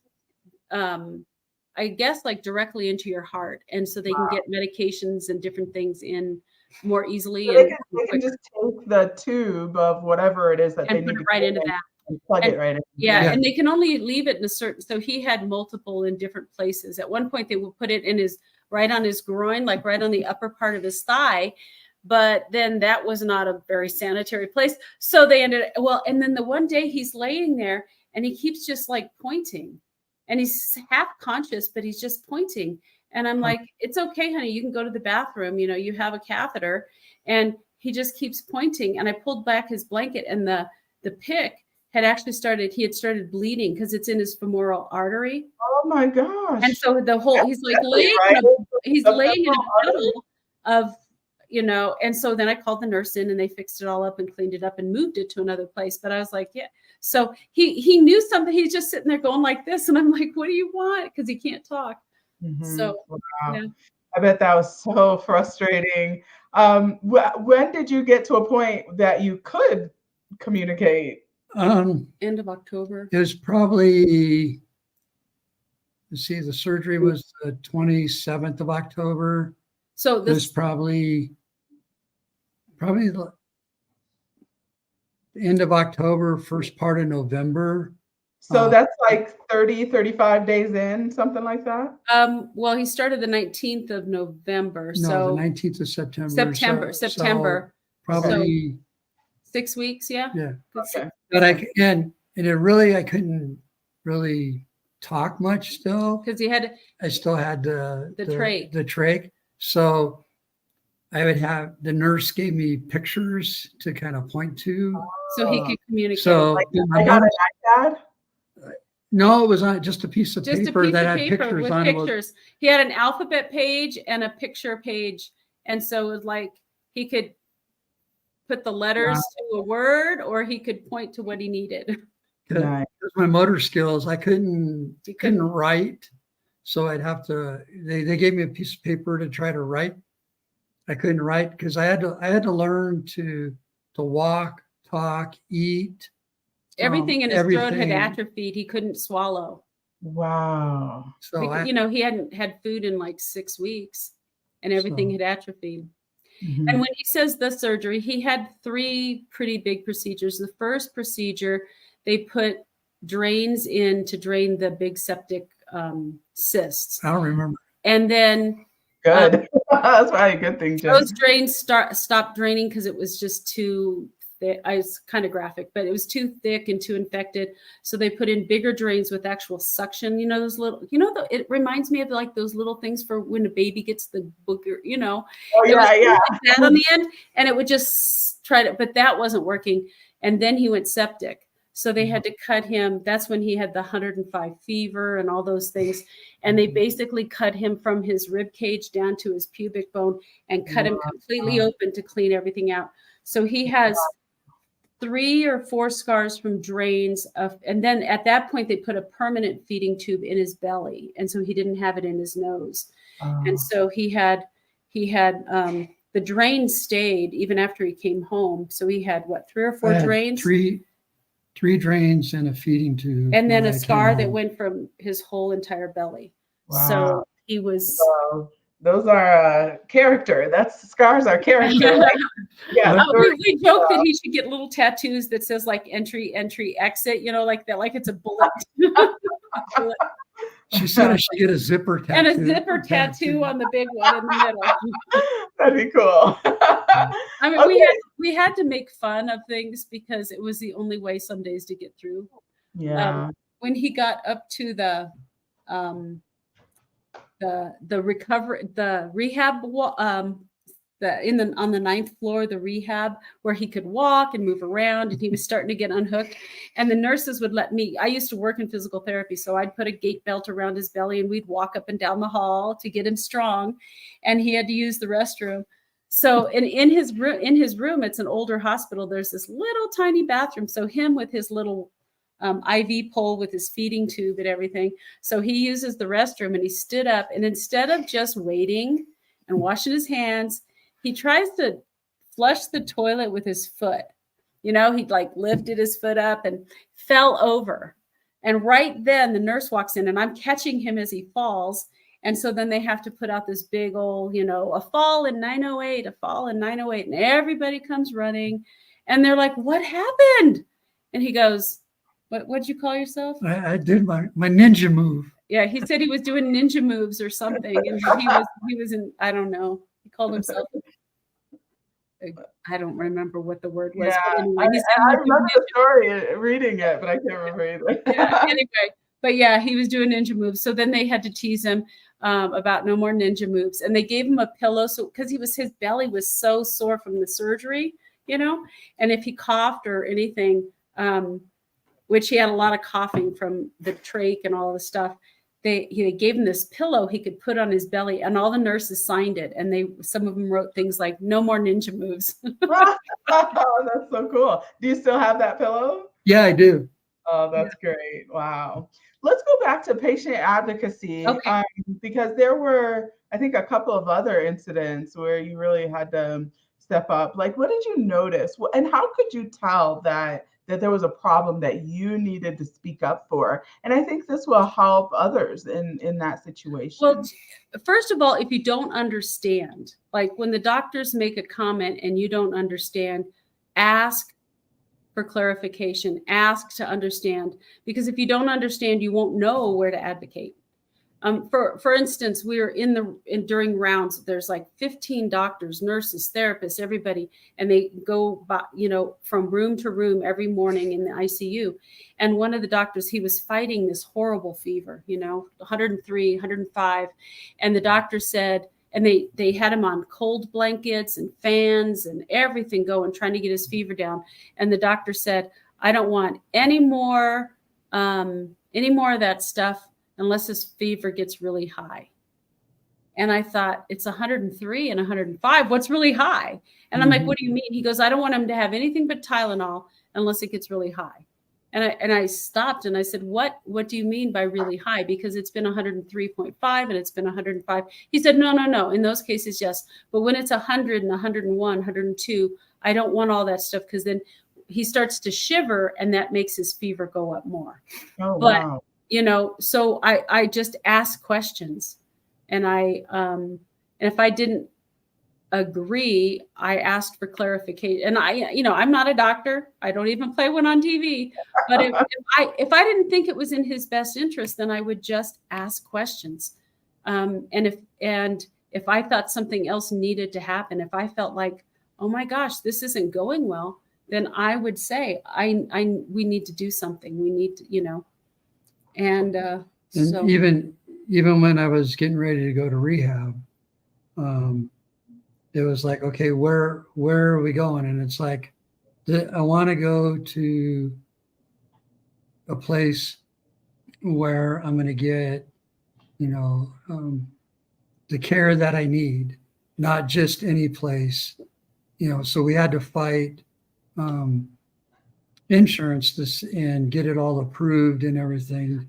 I guess, like directly into your heart, and so they can get medications and different things in more easily. So they can just take the tube of whatever it is that they need put it right into that. And plug it right in. Yeah, and they can only leave it in a certain. So he had multiple in different places. At one point, they would put it in right on his groin, like right on the upper part of his thigh. But then that was not a very sanitary place. So they and then the one day he's laying there and he keeps just like pointing, and he's half conscious, but he's just pointing. And I'm like, "It's okay, honey. You can go to the bathroom. You have a catheter." And he just keeps pointing. And I pulled back his blanket, and the pick had actually started bleeding because it's in his femoral artery. Oh my gosh. And so he's like laying, right? He's laying in a puddle of, and so then I called the nurse in, and they fixed it all up and cleaned it up and moved it to another place. But I was like, yeah. So he knew something. He's just sitting there going like this. And I'm like, "What do you want?" Because he can't talk. Mm-hmm. So wow. Yeah. I bet that was so frustrating. When did you get to a point that you could communicate? End of October. It was probably, the surgery was the 27th of October. So this was probably the end of October, first part of November. So that's like 30-35 days in, something like that? Well, he started the 19th of November. No, the 19th of September. September. So probably 6 weeks, yeah. Yeah. Okay. But And it really, I couldn't really talk much still. Because he had I still had the trach. The trach. So I would have the nurse gave me pictures to kind of point to. So he could communicate. So Like, my I got mom, an iPad. no, it was on just a piece of just paper a piece that of had paper pictures with on it. pictures. He had an alphabet page and a picture page. And so it was like he could put the letters to a word, or he could point to what he needed. Nice. Because my motor skills, I couldn't write. So I'd have to, they gave me a piece of paper to try to write. I couldn't write because I had to learn to walk, talk, eat. Everything in his throat had atrophied. He couldn't swallow. Wow. So because, he hadn't had food in like 6 weeks, and everything had atrophied. Mm-hmm. And when he says the surgery, he had 3 pretty big procedures. The first procedure, they put drains in to drain the big septic cysts. I don't remember. And then good. That's probably a good thing, Jim. Those drains stopped draining because it was just too thick. It's kind of graphic, but it was too thick and too infected. So they put in bigger drains with actual suction. Those little, it reminds me of like those little things for when a baby gets the booger, Oh, yeah. That on the end, and it would just try to, but that wasn't working. And then he went septic. So they had to cut him. That's when he had the 105 fever and all those things. And they basically cut him from his rib cage down to his pubic bone and cut him completely open to clean everything out. So he has 3 or 4 scars from drains and then at that point they put a permanent feeding tube in his belly. And so he didn't have it in his nose. And so he had the drain stayed even after he came home. So he had 3 or 4 drains? 3 drains and a feeding tube. And then a scar that went from his whole entire belly. Wow. So he was. Those are character. Scars are character. We joke that he should get little tattoos that says like entry, exit, like that, like it's a bullet. She said I should get a zipper tattoo. And a zipper tattoo on the big one in the middle. That'd be cool. I mean, we had to make fun of things because it was the only way some days to get through. Yeah. When he got up to the recovery, the rehab, on the 9th floor, the rehab where he could walk and move around, and he was starting to get unhooked. And the nurses would let me. I used to work in physical therapy, so I'd put a gait belt around his belly, and we'd walk up and down the hall to get him strong. And he had to use the restroom. So, in his room, it's an older hospital. There's this little tiny bathroom. So him with his little IV pole with his feeding tube and everything. So he uses the restroom, and he stood up, and instead of just waiting and washing his hands, he tries to flush the toilet with his foot. He like lifted his foot up and fell over. And right then the nurse walks in, and I'm catching him as he falls. And so then they have to put out this big old, a fall in 908, a fall in 908. And everybody comes running, and they're like, "What happened?" And he goes, What'd you call yourself? I did my ninja move. Yeah, he said he was doing ninja moves or something. And he was in, I don't know. He called himself, I don't remember what the word was. Yeah, but anyway, I remember the story, reading it, but I can't remember either. Yeah, anyway, but yeah, he was doing ninja moves. So then they had to tease him about no more ninja moves. And they gave him a pillow. So because his belly was so sore from the surgery, and if he coughed or anything, which he had a lot of coughing from the trach and all the stuff. They gave him this pillow he could put on his belly, and all the nurses signed it. And some of them wrote things like "No more ninja moves." Oh, that's so cool. Do you still have that pillow? Yeah, I do. Oh, that's great. Wow. Let's go back to patient advocacy, okay. Because there were, I think, a couple of other incidents where you really had to step up. Like, what did you notice? And how could you tell that there was a problem that you needed to speak up for? And I think this will help others in that situation. Well, first of all, if you don't understand, like when the doctors make a comment and you don't understand, ask for clarification, ask to understand, because if you don't understand, you won't know where to advocate. For instance, we were during rounds. There's like 15 doctors, nurses, therapists, everybody, and they go by, from room to room every morning in the ICU. And one of the doctors, he was fighting this horrible fever, 103, 105, and the doctor said, and they had him on cold blankets and fans and everything going, trying to get his fever down. And the doctor said, "I don't want any more of that stuff unless his fever gets really high." And I thought, it's 103 and 105. What's really high? And I'm like, "What do you mean?" He goes, "I don't want him to have anything but Tylenol unless it gets really high." And I stopped and I said, what do you mean by really high? Because it's been 103.5 and it's been 105. He said, no. In those cases, yes. But when it's 100 and 101, 102, I don't want all that stuff, because then he starts to shiver and that makes his fever go up more. Oh, but, wow. So I just asked questions, and and if I didn't agree, I asked for clarification. And I'm not a doctor. I don't even play one on TV. But if I didn't think it was in his best interest, then I would just ask questions. And if I thought something else needed to happen, if I felt like, oh my gosh, this isn't going well, then I would say, we need to do something. We need to, and so even when I was getting ready to go to rehab, it was like, okay, where are we going? And it's like, I want to go to a place where I'm going to get, the care that I need, not just any place, so we had to fight insurance and get it all approved and everything.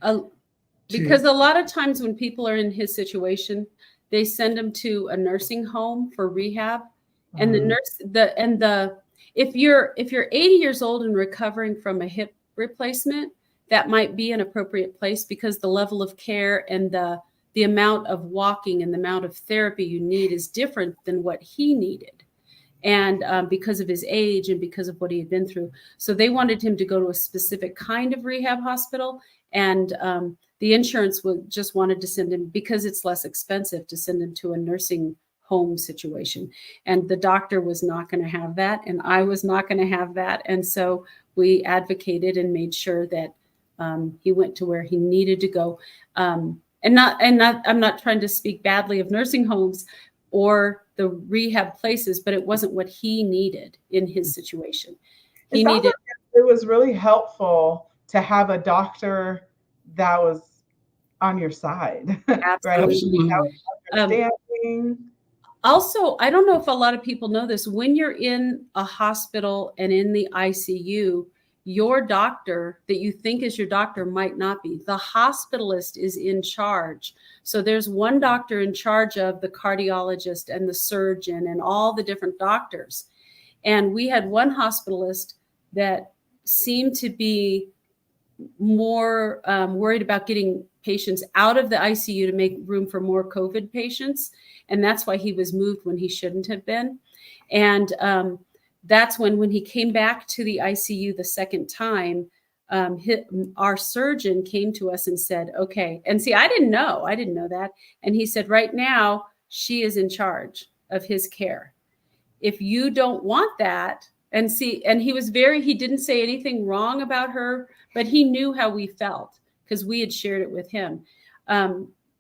Because a lot of times when people are in his situation, they send them to a nursing home for rehab. And if you're 80 years old and recovering from a hip replacement, that might be an appropriate place, because the level of care and the amount of walking and the amount of therapy you need is different than what he needed. And because of his age and because of what he had been through. So they wanted him to go to a specific kind of rehab hospital. And the insurance just wanted to send him, because it's less expensive, to send him to a nursing home situation. And the doctor was not going to have that. And I was not going to have that. And so we advocated and made sure that he went to where he needed to go. I'm not trying to speak badly of nursing homes or the rehab places, but it wasn't what he needed in his situation. He needed. Like it was really helpful to have a doctor that was on your side, Absolutely. Right? Understanding. Also, I don't know if a lot of people know this. When you're in a hospital and in the ICU, your doctor that you think is your doctor might not be. The hospitalist is in charge. So there's one doctor in charge of the cardiologist and the surgeon and all the different doctors. And we had one hospitalist that seemed to be more worried about getting patients out of the ICU to make room for more COVID patients. And that's why he was moved when he shouldn't have been. And that's when he came back to the ICU the second time, our surgeon came to us and said, okay. And see, I didn't know that. And he said, right now, she is in charge of his care. If you don't want that, and he didn't say anything wrong about her, but he knew how we felt because we had shared it with him.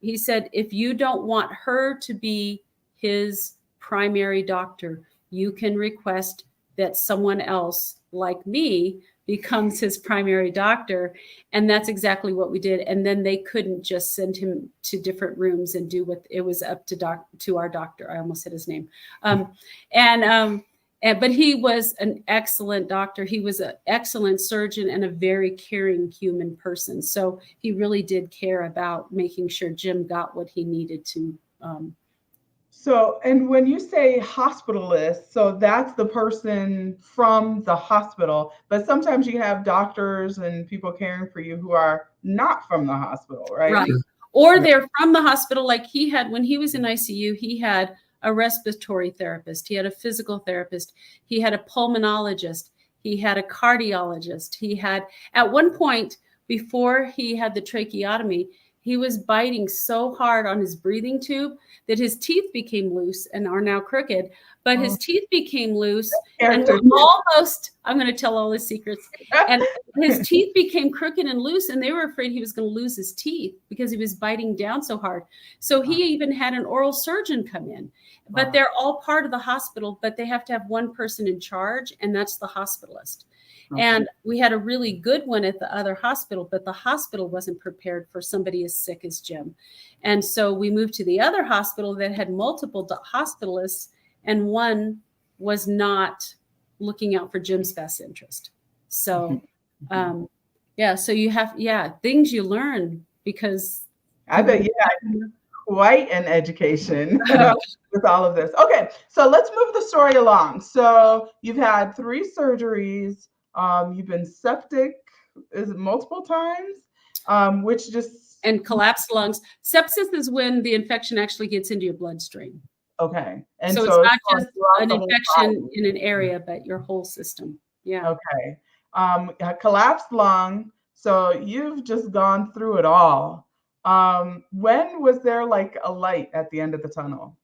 He said, if you don't want her to be his primary doctor, you can request that someone else like me becomes his primary doctor. And that's exactly what we did. And then they couldn't just send him to different rooms and do what it was up to our doctor. I almost said his name. But he was an excellent doctor. He was an excellent surgeon and a very caring human person. So he really did care about making sure Jim got what he needed to. So, and when you say hospitalist, so that's the person from the hospital, but sometimes you have doctors and people caring for you who are not from the hospital, right? Right. Or they're from the hospital. Like he had, when he was in ICU, he had a respiratory therapist. He had a physical therapist. He had a pulmonologist. He had a cardiologist. He had, at one point, before he had the tracheotomy, he was biting so hard on his breathing tube that his teeth became loose and are now crooked. But his teeth became loose and were almost, I'm going to tell all his secrets. And his teeth became crooked and loose, and they were afraid he was going to lose his teeth because he was biting down so hard. So he even had an oral surgeon come in. But they're all part of the hospital, but they have to have one person in charge, and that's the hospitalist. Okay. And we had a really good one at the other hospital, but the hospital wasn't prepared for somebody as sick as Jim. And so we moved to the other hospital that had multiple hospitalists, and one was not looking out for Jim's best interest. So, so you have, things you learn because. I bet, quite an education with all of this. Okay, so let's move the story along. So you've had 3 surgeries. You've been septic, is it multiple times? Which just and collapsed lungs. Sepsis is when the infection actually gets into your bloodstream. Okay, and so it's not just an infection in an area, but your whole system. Yeah. Okay. Collapsed lung. So you've just gone through it all. When was there like a light at the end of the tunnel?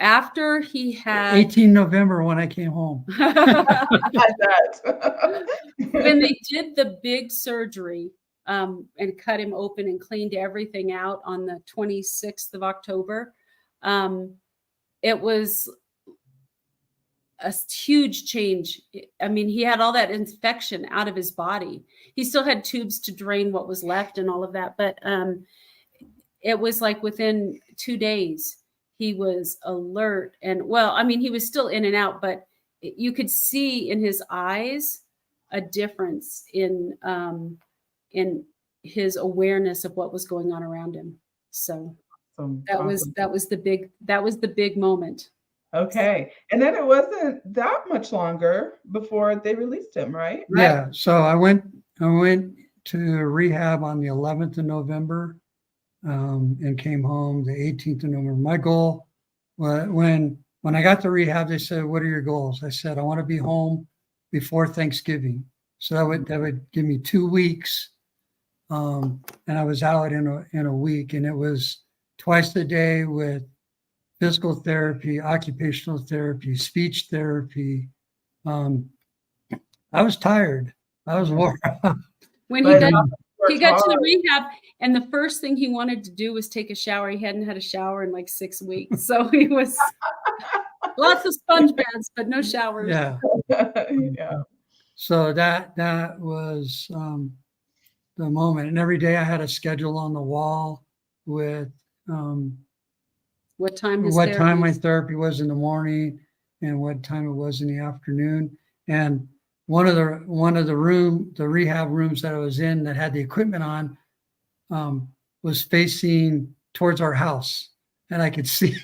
After he had 18 November when I came home. When they did the big surgery and cut him open and cleaned everything out on the 26th of October, it was a huge change. I mean, he had all that infection out of his body. He still had tubes to drain what was left and all of that. But it was like within 2 days, he was alert. And well, I mean, he was still in and out, but you could see in his eyes a difference in his awareness of what was going on around him. So that was the big moment. Okay. And then it wasn't that much longer before they released him, right? Yeah. So I went to rehab on the 11th of November and came home the 18th of November. My goal when I got to rehab, they said, "What are your goals?" I said, "I want to be home before Thanksgiving." So that would give me 2 weeks. And I was out in a week, and it was twice a day with physical therapy, occupational therapy, speech therapy. I was tired. I was wore out. When he got to the rehab, and the first thing he wanted to do was take a shower. He hadn't had a shower in like 6 weeks. So he was lots of sponge baths, but no showers. Yeah. Yeah. So that was the moment. And every day I had a schedule on the wall with what time my therapy was in the morning and what time it was in the afternoon. And one of the rehab rooms that I was in that had the equipment on was facing towards our house, and I could see.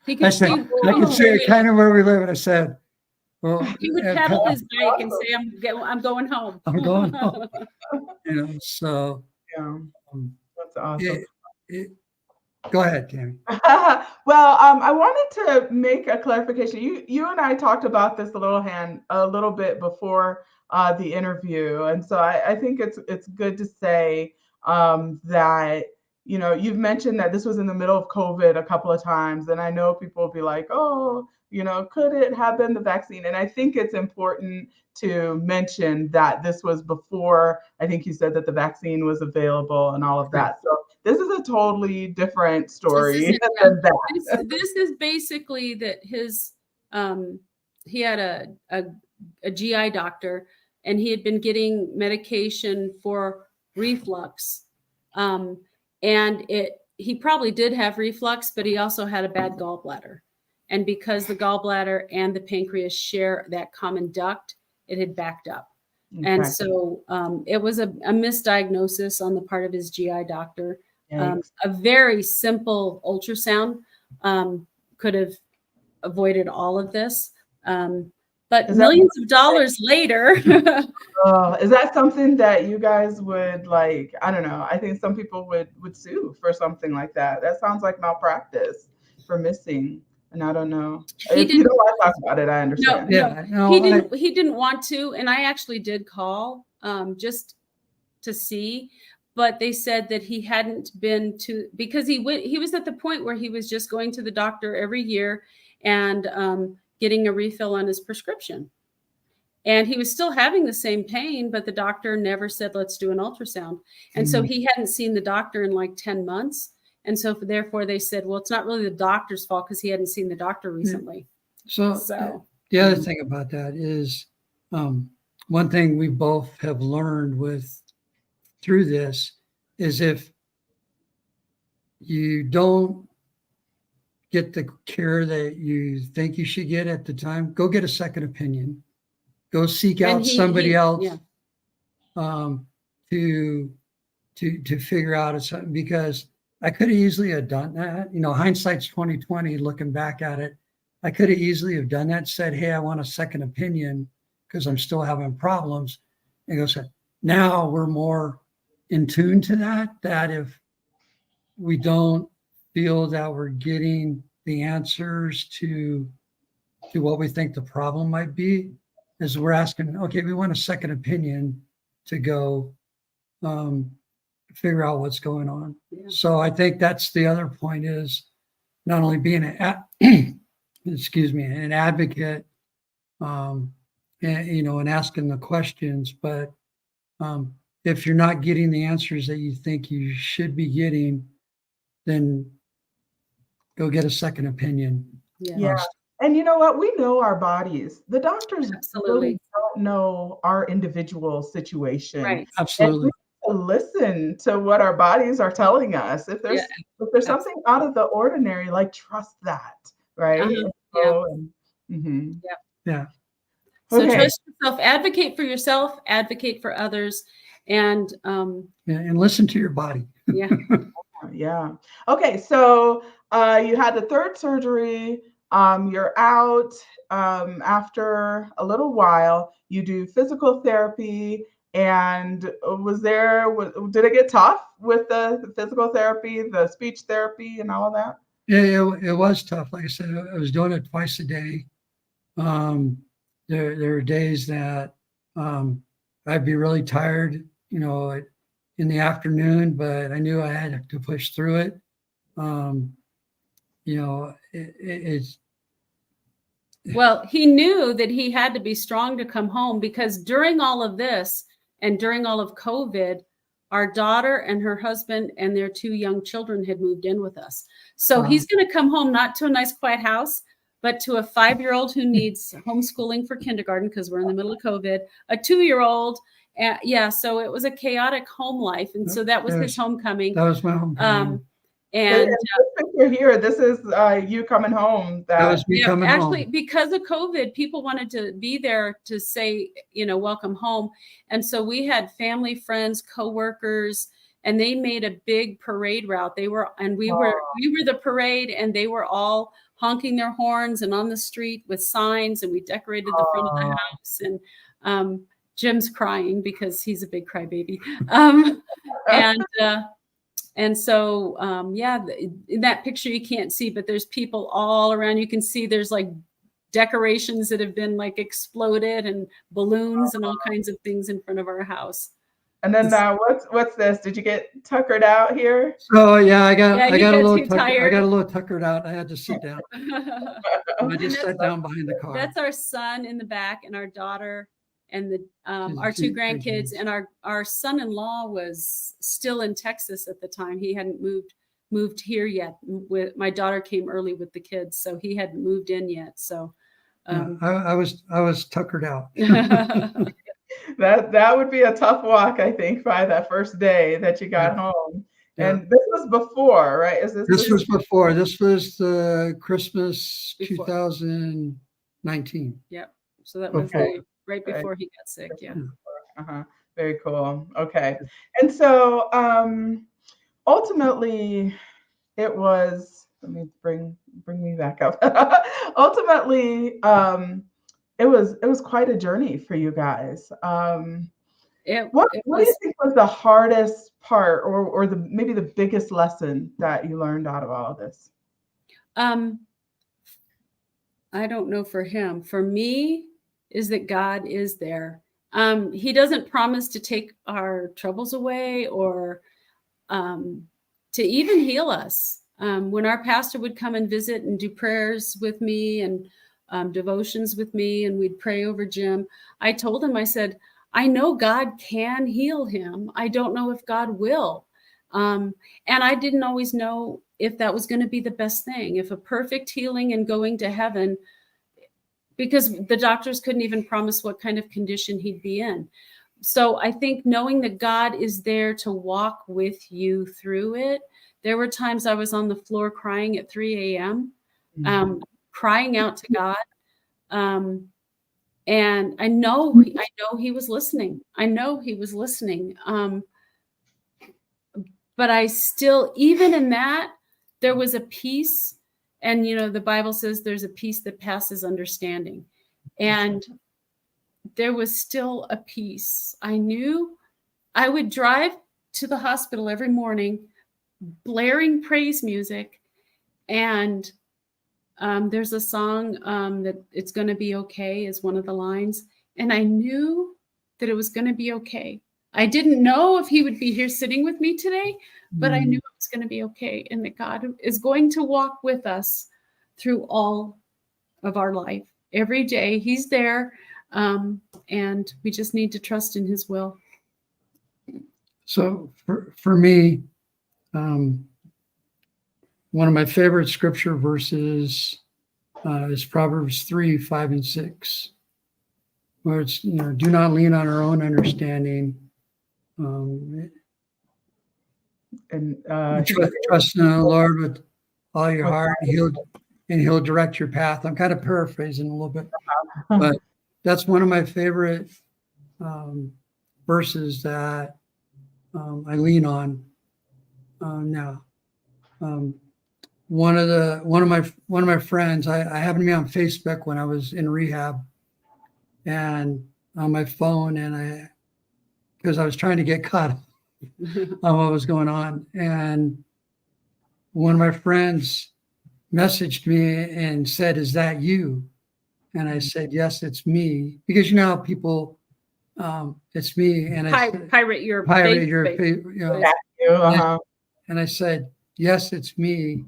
I could see kind of where we live. And I said, "Well," he would pedal his bike and say, "I'm going home." I'm going home. So that's awesome. Go ahead, Tammy. Well, I wanted to make a clarification. You and I talked about this a little bit before the interview, and so I think it's good to say that you've mentioned that this was in the middle of COVID a couple of times, and I know people will be like, "Oh, could it have been the vaccine?" And I think it's important to mention that this was before. I think you said that the vaccine was available and all of that. So this is a totally different story than that. This is basically that he had a GI doctor, and he had been getting medication for reflux. And he probably did have reflux, but he also had a bad gallbladder. And because the gallbladder and the pancreas share that common duct, it had backed up. Okay. And so it was a misdiagnosis on the part of his GI doctor. A very simple ultrasound could have avoided all of this. But millions of dollars later. Is that something that you guys would like? I don't know. I think some people would sue for something like that. That sounds like malpractice for missing. And I don't know. If you don't want to talk about it, I understand. He didn't want to. And I actually did call just to see. but they said that he hadn't been to, because he was at the point where he was just going to the doctor every year and getting a refill on his prescription. And he was still having the same pain, but the doctor never said, let's do an ultrasound. And so he hadn't seen the doctor in like 10 months. And so therefore they said, well, it's not really the doctor's fault because he hadn't seen the doctor recently. So the other thing about that is one thing we both have learned through this is if you don't get the care that you think you should get at the time, go get a second opinion. Go seek out somebody else to figure out something, because I could have easily have done that. You know, hindsight's 2020. Looking back at it, I could have easily have done that. Said, "Hey, I want a second opinion because I'm still having problems." And go said, now we're more in tune to that. That if we don't feel that we're getting the answers to what we think the problem might be, is we're asking, okay, we want a second opinion to go figure out what's going on. Yeah. So I think that's the other point, is not only being an advocate, and, you know, and asking the questions, but if you're not getting the answers that you think you should be getting, then go get a second opinion. Yeah. And you know what? We know our bodies. The doctors really don't know our individual situation. Right. Absolutely. And we need to listen to what our bodies are telling us. If there's something out of the ordinary, like, trust that, right? Yeah. So trust yourself, advocate for yourself, advocate for others, and and listen to your body. Yeah. Okay. So you had the third surgery. You're out after a little while. You do physical therapy. And did it get tough with the physical therapy, the speech therapy, and all of that? Yeah, it was tough. Like I said, I was doing it twice a day. There were days that I'd be really tired, you know, in the afternoon, but I knew I had to push through it. You know, it's. Well, he knew that he had to be strong to come home, because during all of this and during all of COVID, our daughter and her husband and their 2 young children had moved in with us. So he's going to come home, not to a nice quiet house, but to a 5-year-old who needs homeschooling for kindergarten because we're in the middle of COVID, a 2-year-old. So it was a chaotic home life. And so that was his homecoming. That was my homecoming. And you're here. This is you coming home. That was me coming home. Actually, because of COVID, people wanted to be there to say, you know, welcome home. And so we had family, friends, coworkers, and they made a big parade route. We were the parade, and they were all honking their horns and on the street with signs, and we decorated the front of the house. And Jim's crying because he's a big crybaby. And so, in that picture you can't see, but there's people all around. You can see there's like decorations that have been like exploded, and balloons and all kinds of things in front of our house. And then what's this? Did you get tuckered out here? Oh yeah, I got a little tuckered out. I had to sit down. I just sat down behind the car. That's our son in the back, and our daughter, and our 2 grandkids, and our son-in-law was still in Texas at the time. He hadn't moved here yet. My daughter came early with the kids, so he hadn't moved in yet. So I was tuckered out. That would be a tough walk, I think, by that first day that you got home. Yeah. And this was before, right? This was before. This was the Christmas 2019. Yep. So that was right before he got sick. Yeah. Very cool. Okay. And so ultimately it was, let me bring me back up. Ultimately, it was quite a journey for you guys. What do you think was the hardest part, or maybe the biggest lesson that you learned out of all of this? I don't know for him. For me, is that God is there, He doesn't promise to take our troubles away or to even heal us. When our pastor would come and visit and do prayers with me and devotions with me, and we'd pray over Jim, I told him, I said, I know God can heal him. I don't know if God will. And I didn't always know if that was going to be the best thing, if a perfect healing and going to heaven, because the doctors couldn't even promise what kind of condition he'd be in. So I think knowing that God is there to walk with you through it. There were times I was on the floor crying at 3 a.m., crying out to God. And I know he was listening. I know he was listening. But I still, even in that, there was a peace. And, the Bible says there's a peace that passes understanding. And there was still a peace. I knew I would drive to the hospital every morning, blaring praise music. And there's a song that "It's Gonna Be Okay" is one of the lines. And I knew that it was going to be okay. I didn't know if he would be here sitting with me today, but I knew it was going to be okay. And that God is going to walk with us through all of our life. Every day he's there. And we just need to trust in his will. So for me, one of my favorite scripture verses is Proverbs 3, 5, and 6, where it's, do not lean on our own understanding. Trust in the Lord with all your heart, and he'll direct your path. I'm kind of paraphrasing a little bit, but that's one of my favorite verses that I lean on now. One of my friends, I happened to be on Facebook when I was in rehab, and on my phone, and because I was trying to get caught up on what was going on, and one of my friends messaged me and said, "Is that you?" And I said, "Yes, it's me," because how people, it's me, and I pirate your and I said, "Yes, it's me,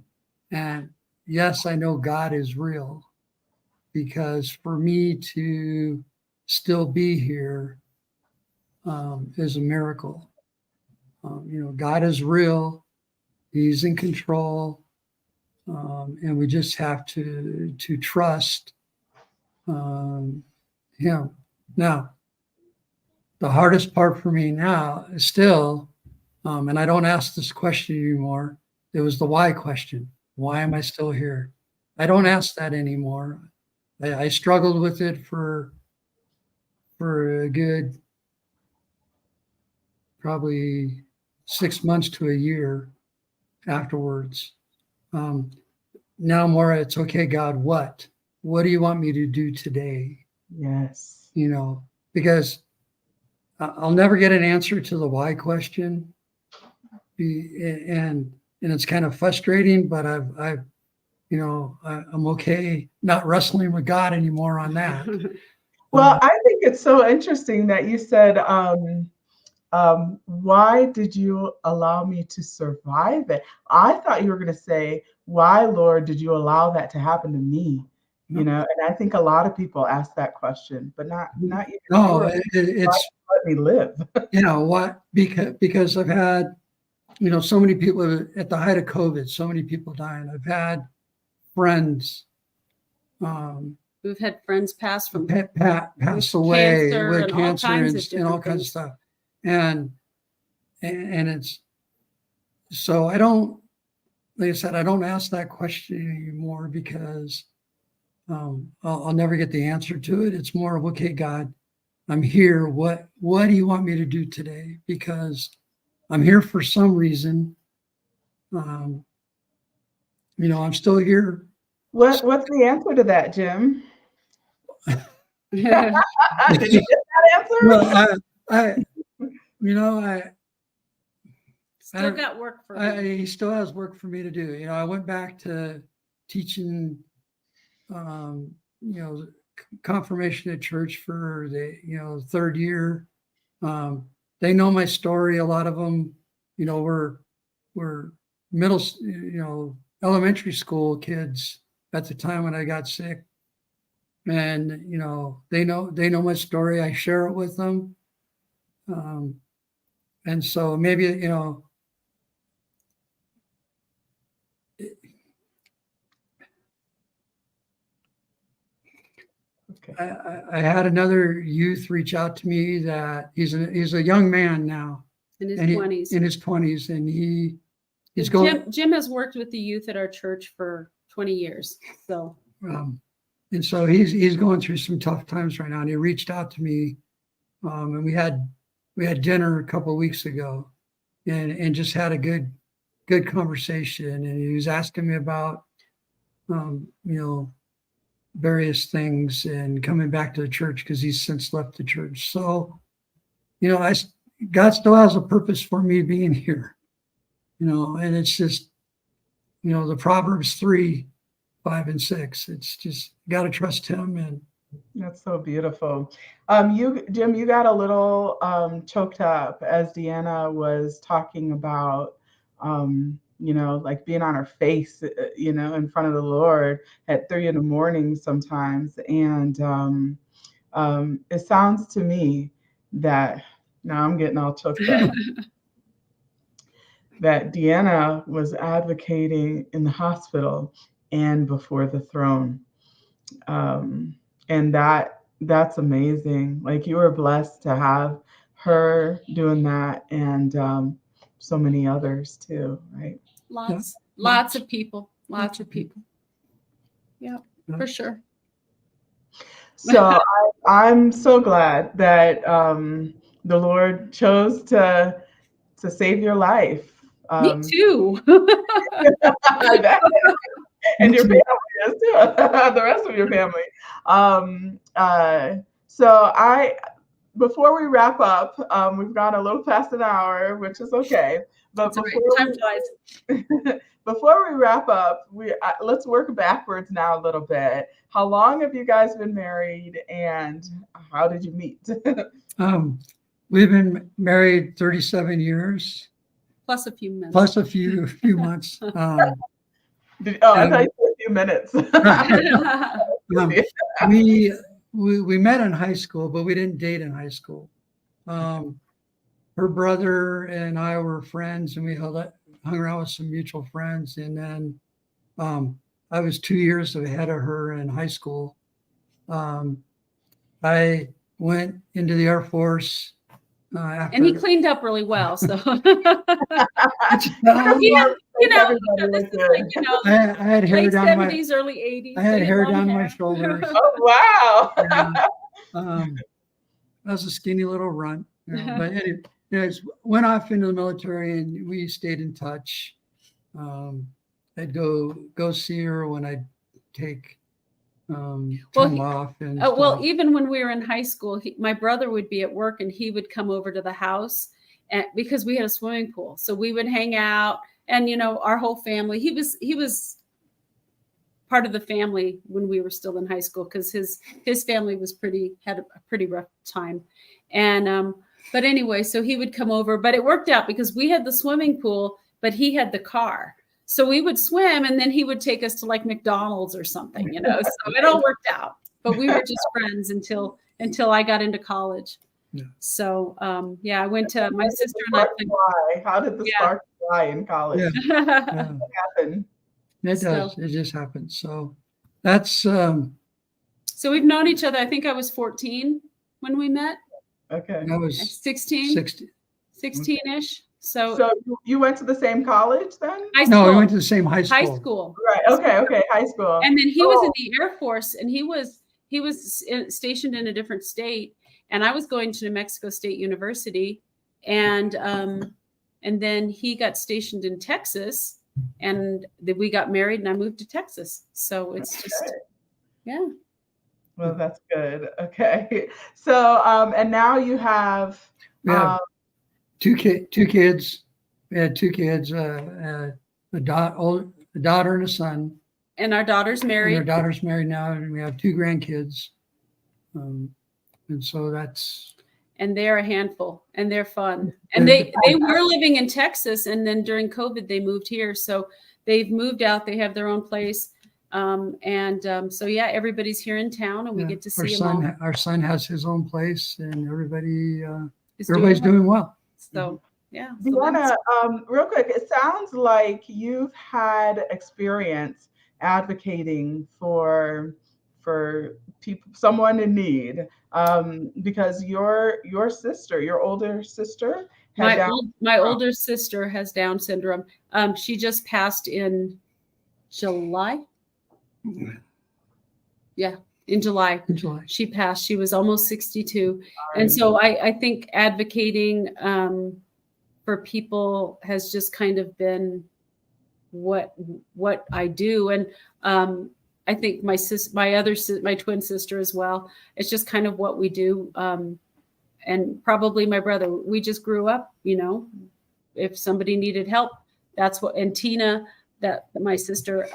and yes, I know God is real, because for me to still be here is a miracle. God is real; He's in control, and we just have to trust Him." Now, the hardest part for me now is still, and I don't ask this question anymore. It was the why question. Why am I still here? I don't ask that anymore. I struggled with it for a good probably 6 months to a year afterwards. Now more, it's okay, God, what do you want me to do today? Yes. Because I'll never get an answer to the why question. And it's kind of frustrating, but I'm okay not wrestling with God anymore on that. Well, I think it's so interesting that you said, why did you allow me to survive it? I thought you were going to say, why, Lord, did you allow that to happen to me? And I think a lot of people ask that question, but not you. No, it's let me live. What? Because I've had, so many people at the height of COVID, so many people dying. I've had friends. We've had friends pass away with cancer and all kinds of stuff. And it's, so I don't, like I said, I don't ask that question anymore, because I'll never get the answer to it. It's more of, okay, God, I'm here. What do you want me to do today? Because I'm here for some reason. I'm still here. What's the answer to that, Jim? Did you get that answer? Well, still got work for me. He still has work for me to do. I went back to teaching, confirmation at church for the, third year. They know my story. A lot of them, were middle, elementary school kids at the time when I got sick. And, they know my story. I share it with them. And so maybe, Okay. I had another youth reach out to me that he's a young man now In his and 20s. in his 20s, and he's going. Jim has worked with the youth at our church for 20 years. So and so he's going through some tough times right now, and he reached out to me, and we had dinner a couple of weeks ago, and just had a good conversation, and he was asking me about various things and coming back to the church because he's since left the church. So God still has a purpose for me being here, and it's just the Proverbs 3, 5, and 6. It's just got to trust him. And that's so beautiful. Jim, you got a little choked up as Deanna was talking about, like being on her face, in front of the Lord at 3 a.m. sometimes. And it sounds to me that, now I'm getting all choked up, that Deanna was advocating in the hospital and before the throne. And that's amazing. Like, you were blessed to have her doing that, and so many others too, right? Lots of people. Yeah, for sure. So I'm so glad that the Lord chose to save your life. Me too. And your family is too. The rest of your family. So before we wrap up, we've gone a little past an hour, which is okay. But time flies. Before we wrap up, let's work backwards now a little bit. How long have you guys been married, and how did you meet? We've been married 37 years. Plus a few months. Plus a few months. I thought you said a few minutes. We met in high school, but we didn't date in high school. Her brother and I were friends, and we hung around with some mutual friends. And then I was 2 years ahead of her in high school. I went into the Air Force. And he cleaned up really well. So, I had hair late down 70s, early 80s. I had hair down my shoulders. Oh, wow. I was a skinny little runt. But anyways, went off into the military, and we stayed in touch. I'd go see her when I'd take time off. And even when we were in high school, my brother would be at work, and he would come over to the house, and because we had a swimming pool, so we would hang out, and our whole family. He was part of the family when we were still in high school, because his family had a pretty rough time, and but anyway, so he would come over. But it worked out because we had the swimming pool, but he had the car. So we would swim, and then he would take us to like McDonald's or something, so it all worked out. But we were just friends until I got into college. Yeah. So, I went to my sister and I. How did the spark fly in college? Yeah. What happened? It does. It just happens. So that's. So we've known each other. I think I was 14 when we met. Okay. I was 16. 16-ish. So you went to the same college then? No, we went to the same high school. High school. Right. Okay. High school. And then he was in the Air Force, and he was stationed in a different state, and I was going to New Mexico State University, and then he got stationed in Texas, and we got married, and I moved to Texas. So it's just, yeah. Well, that's good. Okay. So and now you have. Two kids. We had 2 kids, a daughter and a son. And our daughter's married. And our daughter's married now, and we have 2 grandkids. And so that's. And they're a handful, and they're fun. And they were living in Texas, and then during COVID they moved here. So they've moved out. They have their own place. So yeah, everybody's here in town, and we get to see them all. Our son has his own place, and everybody's doing well. So yeah. Deanna, real quick, it sounds like you've had experience advocating for people, someone in need, because your sister, your older sister, my older sister has Down syndrome. She just passed in July. Yeah, in July. She passed. She was almost 62. And so I think advocating for people has just kind of been what I do. And I think my twin sister as well. It's just kind of what we do. And probably my brother. We just grew up, if somebody needed help, that's what. And Tina, my sister,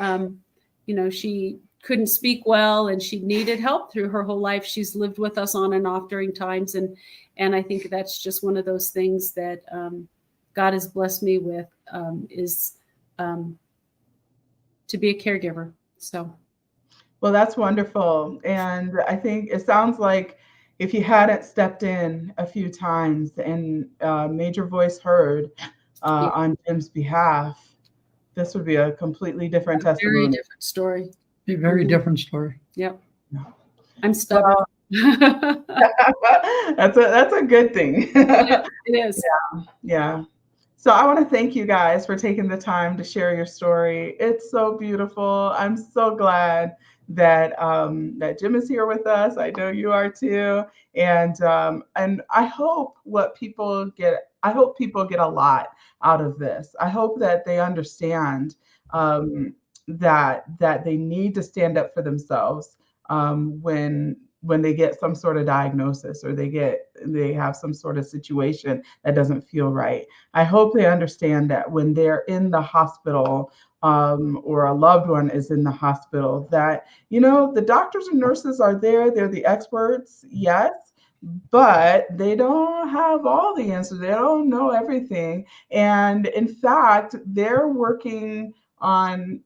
she couldn't speak well, and she needed help through her whole life. She's lived with us on and off during times, and I think that's just one of those things that God has blessed me with, is to be a caregiver. So, well, that's wonderful, and I think it sounds like if you hadn't stepped in a few times and made your voice heard on Jim's behalf, this would be a completely different testimony. Very different story. A very different story. Yep. I'm stubborn. That's a good thing. Yeah, it is. Yeah. So I want to thank you guys for taking the time to share your story. It's so beautiful. I'm so glad that Jim is here with us. I know you are too. And I hope people get a lot out of this. I hope that they understand that they need to stand up for themselves when they get some sort of diagnosis, or they have some sort of situation that doesn't feel right. I hope they understand that when they're in the hospital, or a loved one is in the hospital, that the doctors and nurses are there. They're the experts, yes, but they don't have all the answers. They don't know everything, and in fact, they're working on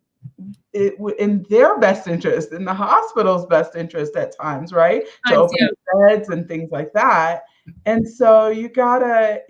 it in their best interest, in the hospital's best interest at times, right? To open beds and things like that. And so you gotta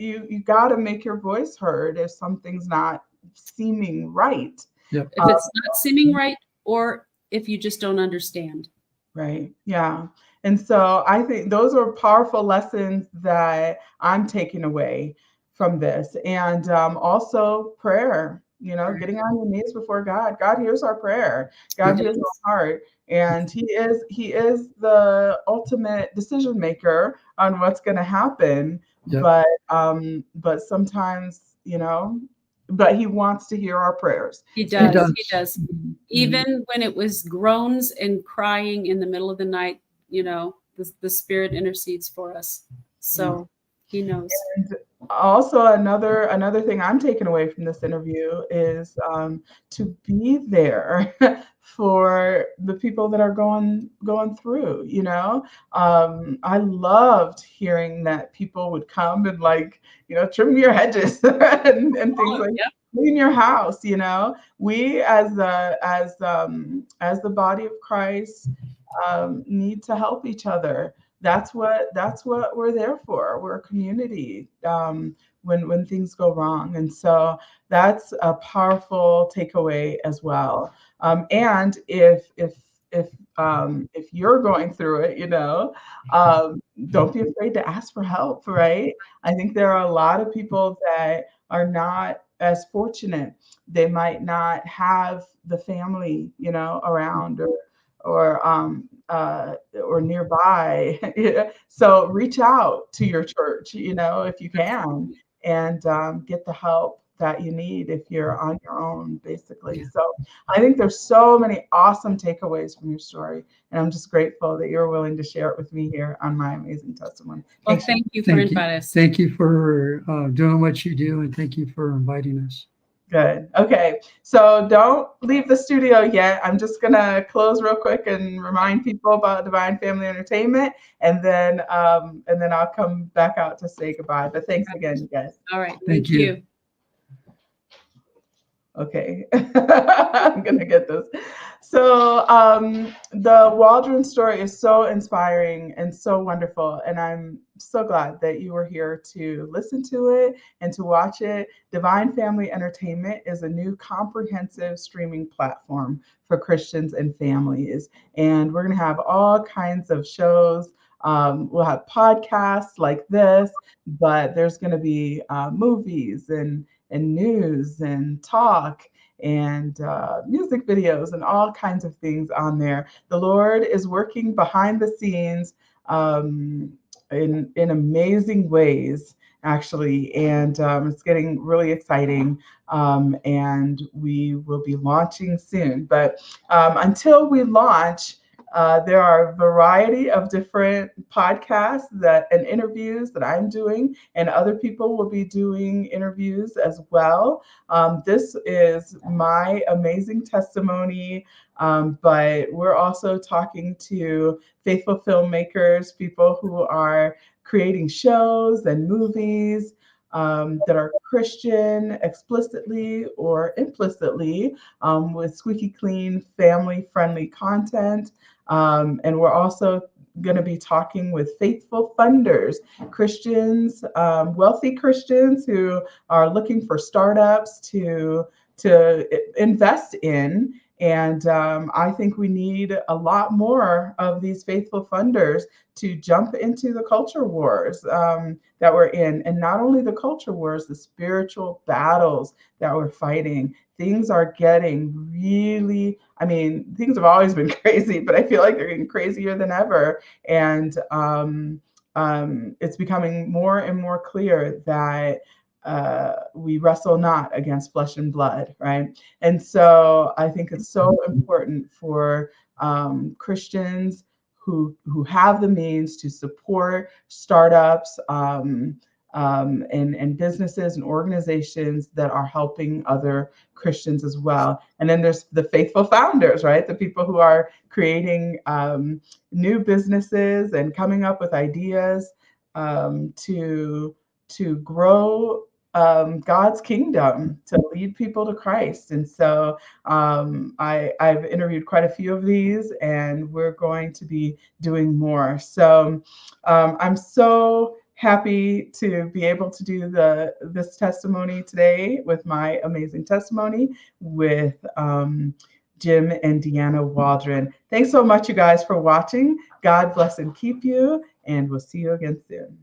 make your voice heard if something's not seeming right. Yep. If it's not seeming right, or if you just don't understand. Right. Yeah. And so I think those are powerful lessons that I'm taking away from this. And also prayer, getting on your knees before God. God hears our prayer. God hears our heart. And he is the ultimate decision maker on what's going to happen. Yep. But sometimes, but he wants to hear our prayers. He does. Even when it was groans and crying in the middle of the night, the Spirit intercedes for us. So he knows. And also another thing I'm taking away from this interview is to be there for the people that are going through. I loved hearing that people would come and trim your hedges and things like that. Clean your house. We as the body of Christ need to help each other. That's what we're there for. We're a community when things go wrong, and so that's a powerful takeaway as well. And if you're going through it, don't be afraid to ask for help. Right? I think there are a lot of people that are not as fortunate. They might not have the family, around or nearby. So reach out to your church, if you can, and get the help that you need if you're on your own, basically. So I think there's so many awesome takeaways from your story, and I'm just grateful that you're willing to share it with me here on My Amazing Testimony. Well, thank you for inviting us. Thank you for doing what you do, and thank you for inviting us. Good. Okay. So don't leave the studio yet. I'm just gonna close real quick and remind people about Divine Family Entertainment, and then I'll come back out to say goodbye. But thanks again, you guys. All right. Thank Thank you. you. Okay, I'm gonna get this. So the Waldron story is so inspiring and so wonderful, and I'm so glad that you were here to listen to it and to watch it. Divine Family Entertainment is a new comprehensive streaming platform for Christians and families, and we're gonna have all kinds of shows. We'll have podcasts like this, but there's gonna be movies and news and talk and music videos and all kinds of things on there. The Lord is working behind the scenes um, in amazing ways, actually, and it's getting really exciting. And we will be launching soon. But until we launch, there are a variety of different podcasts and interviews that I'm doing, and other people will be doing interviews as well. This is my amazing testimony, but we're also talking to faithful filmmakers, people who are creating shows and movies that are Christian explicitly or implicitly, with squeaky clean, family friendly content. And we're also going to be talking with faithful funders, Christians, wealthy Christians who are looking for startups to invest in. And I think we need a lot more of these faithful funders to jump into the culture wars that we're in. And not only the culture wars, the spiritual battles that we're fighting. Things are getting really, I mean, things have always been crazy, but I feel like they're getting crazier than ever. And it's becoming more and more clear that we wrestle not against flesh and blood, right? And so I think it's so important for Christians who have the means to support startups and businesses and organizations that are helping other Christians as well. And then there's the faithful founders, right? The people who are creating new businesses and coming up with ideas to grow God's kingdom, to lead people to Christ. And so I've interviewed quite a few of these, and we're going to be doing more. So I'm so happy to be able to do this testimony today with my amazing testimony with Jim and Deanna Waldron. Thanks so much, you guys, for watching. God bless and keep you, and we'll see you again soon.